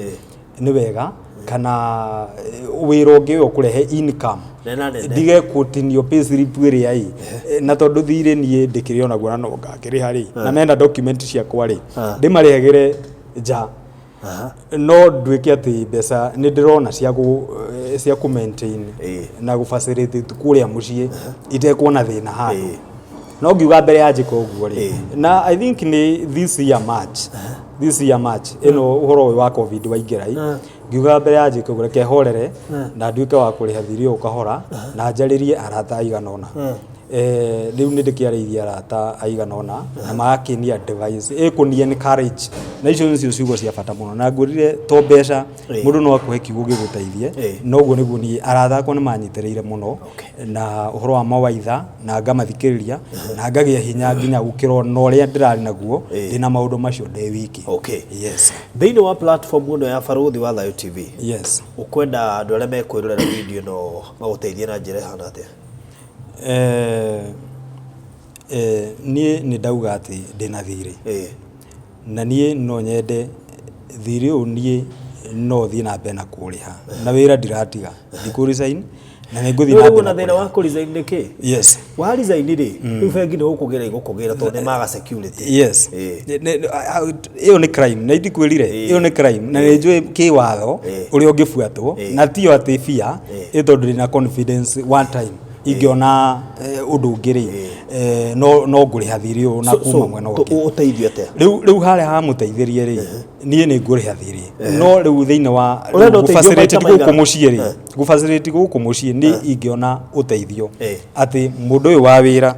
ni wega kana wira ungi ukurehe income ndige kutinio pay slip iria i na tondu thire nie ndikire ona guona no ngakiriha ri na nenda document ciakwa ri ndimarehegere ja no ndwike ati besa ni ndirona cia ku maintain na gu facilitate kuria mucie itekuona thina handu no ngiuga mbere ya jiko uguo ri na I think ni this year March ino uhoro wa covid waingira i ngiuga mbere ya jiko gureke horere na ndwike wa kuriha thirio ukahora na njaririe arata iganona riu ni ndikiarĩithia arata aigana ũna na magakinia advice ĩkũnia ni courage na icio nicio ciugo cia bata mũno na ngũrire to mbeca mũndũ no akũhe kiugo gĩgũteithie noguo nĩguo niĩ arata akwa nĩ manyitĩrĩire mũno na ũhoro wa mawaitha na ngamathikĩrĩria na ngagĩa hinya nginya gũkĩra na ũrĩa ndĩrarĩ naguo ndĩna maũndũ macio ndĩ wiki. Yes. Thĩinĩ wa platform ĩno ya Barũthi wa Thayo TV. Yes. Ukwenda andũ arĩa mekwĩrorera video no magũteithie na njĩra ihana atĩa? Niĩ nĩ ndauga atĩ ndĩna thirĩ na niĩ no nyende thirĩ ũyũ niĩ no thiĩ na mbere na kũrĩha na wĩra ndiratiga ndikũresign na nĩ ngũthiĩ na mbere na thĩna wa kũresign nĩkĩ? Yes. Wa resign rĩ rĩu bengi nĩ gũkũgera igũkũgĩra tondũ nĩ maga security. Yes. Ĩyo nĩ crime na ndikwĩrire ĩyo nĩ crime na nĩ njũĩ kĩwatho ũrĩa ũngĩbuatwo na tiyo atĩ fear tondũ ndĩna confidence one time ingĩona ũndũ ũngĩ no ngũrĩha thirĩ ũyũ na kuma mwena ũngĩ ũteithio atĩa rĩu harĩa hamũteithĩrie rĩ niĩ nĩ ngũrĩha thirĩ no rĩu thĩinĩ wa gũfacility gũkũ mũciĩ rĩ gũfacility gũkũ mũciĩ nĩ ingĩona ũteithio atĩ mũndũ ũyũ wa wĩra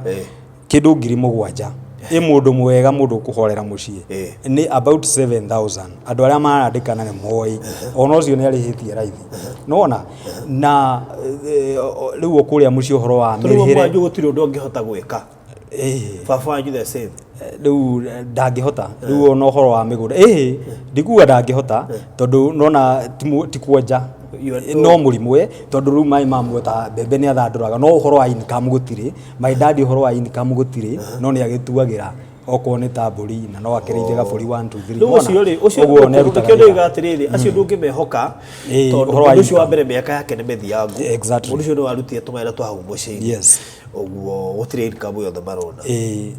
kĩndũ 7,000 mũndũ mwega mũndũ kũhorera mũciĩ nĩ about 7,000 andũ arĩa marandĩkana nĩ moĩ ona ũcio nĩ arĩhĩtie raithi nona na rĩu kũrĩa mũciĩ ũhoro wa mĩrĩhĩre rĩu gũtirĩ ũndũ ũngĩhota gwĩka baba wanyu the same rĩu ndangĩhota rĩu ona ũhoro wa mĩgũnda ndikuga ndangĩhota tondũ nona ti kuonja no mũrimũ tondũ rĩu maĩ mamuota mbembe nĩ athandũraga no ũhoro wa income gũtirĩ my dad ũhoro wa income gũtirĩ no nĩ agĩtuagĩra okorwo nĩ tambũri na no akĩrĩithia gabũri 1 2 3 ũcio nĩ arutaga wĩra atĩrĩrĩ acio ndũngĩmehoka tondũ ũndũ ũcio wa mbere mĩaka yake nĩ mĩthiangu ũndũ ũcio nĩ warutire tũmawĩra twa hau mũciĩ ũguo gũtirĩ income yothe marona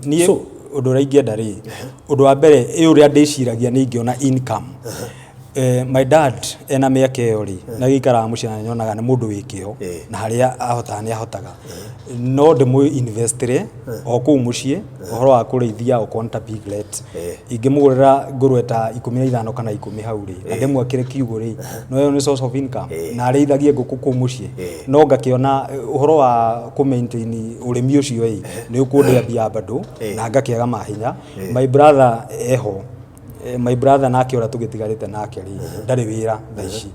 niĩ ũndũ ũrĩa ingĩenda rĩ ũndũ wa mbere ũrĩa ndĩciragia nĩ ingĩona income my dad ena mĩaka ĩyo rĩ na gĩikaraga mũciĩ na nyonaga nĩ mũndũ wĩ kĩo na harĩa ahotaga nĩ ahotaga no ndĩmũ investire o kũu mũciĩ ũhoro wa kũrĩithia o konta piglet ingĩmũgũrĩra ngũrwe ta 15 kana 10 hau rĩ na ndĩmwakĩre kiugũ rĩ no ĩyo nĩ source of income na arĩithagie ngũkũ kũu mũciĩ no ngakĩona ũhoro wa kũ-maintain ũrĩmi ũcio nĩ ũkũndeithia bado na ngakĩaga mahinya my brother eho my brother nake ora tugitigarite nake ri ndari wira thaici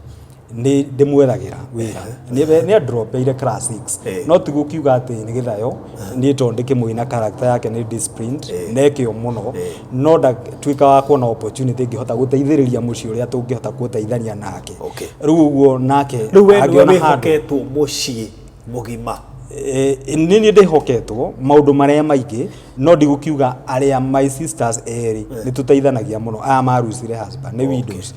ni ndimwethagĩra wĩra ni adropeire class 6 no tigukiuga ati ni githayo ni tondike muina character yake ni disciplined nekio muno no twika wa kuona opportunity ngihota guteithĩrĩria muciĩ ũrĩa tũngĩhota guteithania nake rĩu ũguo nake agiona haketwo muciĩ mugima nini ndihoketwo maundu maria maingi no ndigukiuga aria my sisters eri ni tuteithanagia muno aya marucire husband ni widows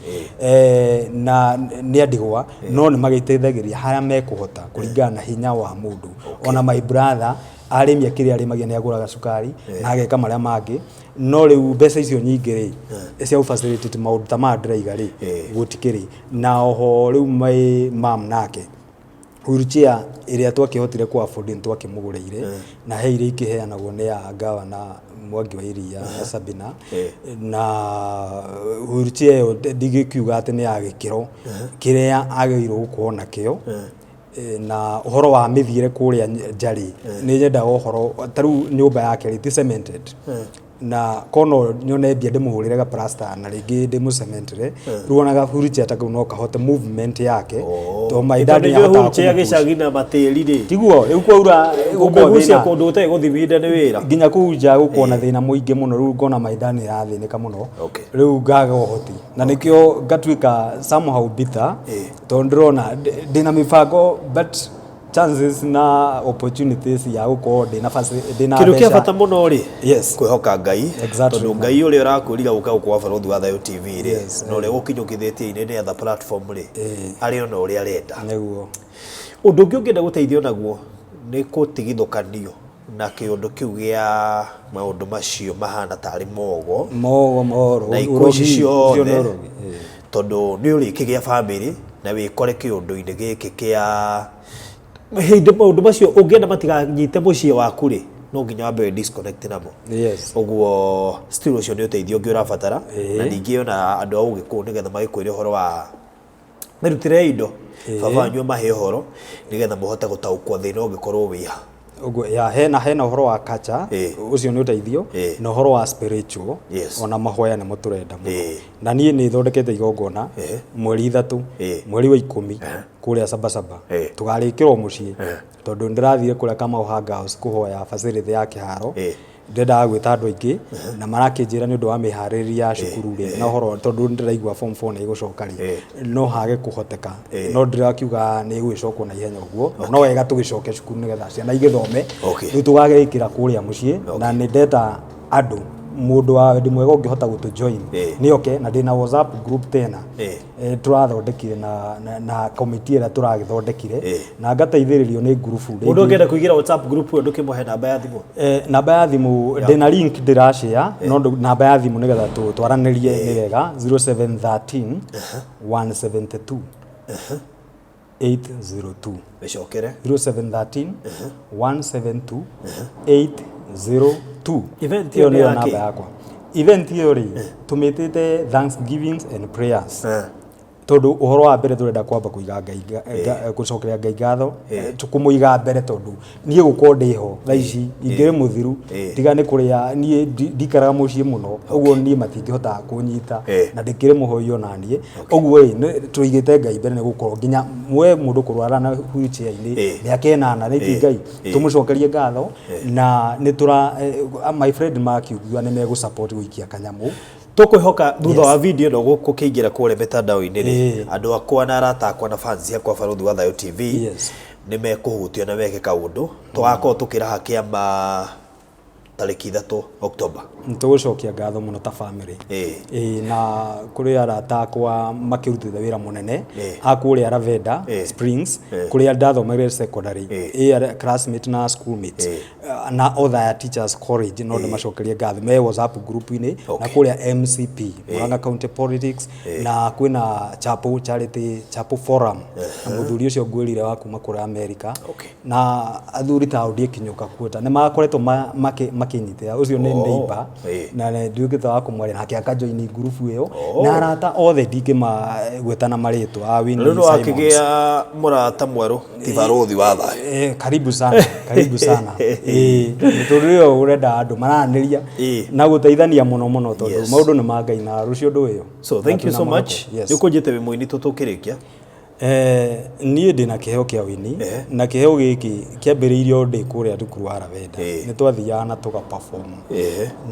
na ni andigwa no ni magiteithagiria haria mekuhota kuringana na hinya wa mundu ona my brother arĩmia kĩrĩa arĩmagia nĩ agũraga cukari na ageka marĩa mangĩ no rĩu mbeca icio nyingĩ rĩ cia facilitate maũndũ ta ma ndĩraiga rĩ gũtikĩrĩ na oho rĩu my mom nake wheelchair ĩrĩa twakĩhotire ku afford twakĩmũgũrĩire na he iria ikĩheanagwo nĩ ya ngawa na Mwangi wa iria na Sabina na wheelchair ndigĩkiuga atĩ nĩ ya gĩkĩro kĩrĩa agĩrĩirwo gũkorwo nakĩo na ũhoro wa mĩthiĩre kũrĩa njarĩ nĩ nyendaga ũhoro tarĩu nyũmba yake rĩ ti cemented na kono nyone mbia ndĩmũhũrĩre plaster na rĩngĩ ndĩmũcementere ruonaga wheelchair ta kau no kahote movement yake to my dad ya wheelchair gĩcagi na matĩri rĩ tiguo rĩu kwaura gũkũgucia kũndũ ũtarĩ gũthiminde nĩ wĩra nginya kũu nja gũkona thĩna mũingĩ mũno rĩu ngona my dad nĩrathĩnĩka mũno rĩu ngaga ũhoti na nĩkĩo ngatuĩka somehow bitter tondũ ndĩrona ndĩna mĩbango but chances na opportunities ya gukorwo ndina kiru kia bata muno ri kwihoka Ngai tondu Ngai uri urakurira guka kwa Barũthi wa Thayo TV ri no ri gukinyukithitie ine other platform ri ari ona uri arenda niguo undu ungi ungienda guteithio naguo ni kutigithukanio na kiundu kiu gia maundu macio mahana tari mogo moro urocio tondu ni uri kigia family na wikore kiundu-ini giki kia hindi maundu macio ungienda matiganyite muciĩ waku ri no nginya wambe disconnect namo uguo still ucio ni uteithio ungi urabatara na ningi ona andu au giku nigetha magikwire horo wa merutire indo baba wanyu mahe horo nigetha muhote gutaukwo thina ungikorwo wiha Ugo ya hena uhoro wa culture ucio ni uteithio na uhoro wa spiritual ona mahoya ni muturenda muno na nie ni thondekete igongona mweri 3 mweri wa 10 kuria Sabasaba tugarikirwo mucii tondu ndirathire kuria kama uhanga house kuhoya facility ya kiharo ndenda gwita andu aingi na marakinjira ni undu wa mihaririria cukuru ri na horo tondu ndiraigua form 4 ni gucoka ri no hage kuhoteka no ndirakiuga ni gwicokwo na ihenya uguo no wega tugicoke cukuru nigetha ciana igithome riu tugagikira kuria mucii na ni ndeta andu mundu wa wendi mwega ungihota gutu join ni okay na ndina WhatsApp group tena turathondekire na committee ira turagithondekire na ngateithiririo ni group mundu ungenda kuigira WhatsApp group ndu kimuhe namba ya thimu namba ya thimu ndina link ndirashare no namba ya thimu nigetha twaranirie ni wega 0713 172 802 becokere 0713 172 802 event hiyo ni namba yakwa event hiyo ri tumitite thanksgivings and prayers tondu uhoro wa mbere turenda kwamba kuiga ngai gucokeria ngai ngatho tukumuiga mbere tondu nie guko ndiho thaici ingire muthiru tiga ni kuria nie ndikaraga mucii muno uguo nie matingihota kunyita na ndikire muhoyo na nie uguo tuigite ngai mbere ni gukorwo nginya mwe mundu kurwara na wheelchair ini ni akenana ni ngai tumucokerie ngatho na ni tura my friend makiugua ni megu support guikia kanyamu tukuihoka thutha wa video no gukukingira kure mitandao-ini ri andu akwa na arata akwa na fans yakwa Baruthi wa Thayo TV ni mekuhutio na meke kaundu twako tukiraha kiama tariki 3 Oktoba ntugucokia ngatho muno ta family na kuri arata akwa makirutithia wira munene akuria Ravenda Springs kuri ndathomeire secondary classmate na schoolmates na other teachers college no macokerie ngatho me WhatsApp group ini na kuria MCP Murang'a County Politics na kwina Chapel Charity Chapel Forum na muthuri ucio ngwirire wa kuma kuri America na athuri ta Audie Kinyuka kuota ni makoretwo makinyitira ucio ni neighbor na nduikite wa kumwari nake akajoin group iyo na arata othe ndingima gwetana maritwa a wini Simon akigia murata mweru ti Baruthi wa Thayo karibu sana niturio urenda andu maraniria na guteithania muno muno tondu maundu ni mangai na rucio ndu iyo so thank you so much nikujite we muini tutukirikia nie ndina kiheo kia wini na kiheo giki kiambiriirio ndi kuria thukuru wa Ravenda ni twathiaga na tuga perform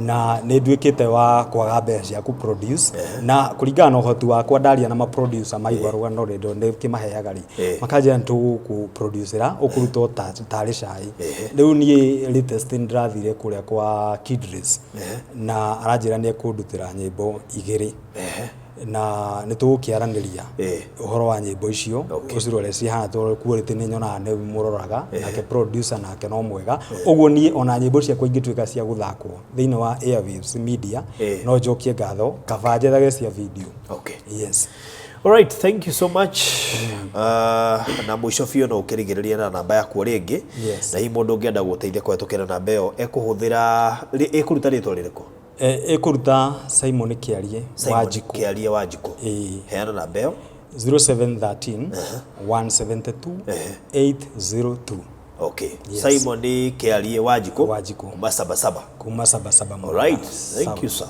na ni nduikite wa kwaga mbeca cia ku produce na kuringana na uhoti wakwa ndaria na ma producer maigwa rugano rendo ndi kimaheaga ri makanjira ntu ku producera ukuruto tari cai riu nie latest ndirathire kuria kwa Kidris na aranjira ni ekundutira nyimbo igiri na nitugukiaraniria uhoro wa nyimbo icio ucirore cihana to quality ni nyona ne muroraga nake producer nake no mwega uguo nie ona nyimbo ciakwa ingituika cia guthakwo thiini wa Airwaves media no njokie ngatho kabanjethage cia video yes all right thank you so much na mwisho fio no ukirigiriria na namba yaku ringi na hi mundu ungienda guteithia kwetukira namba iyo ekuhuthira ekuruta ritwa ririko ekuruta Simon Kiarie Wanjiko heana namba iyo 0713 172 802 Simon Kiarie Wanjiko kuma Sabasaba all right thank you sir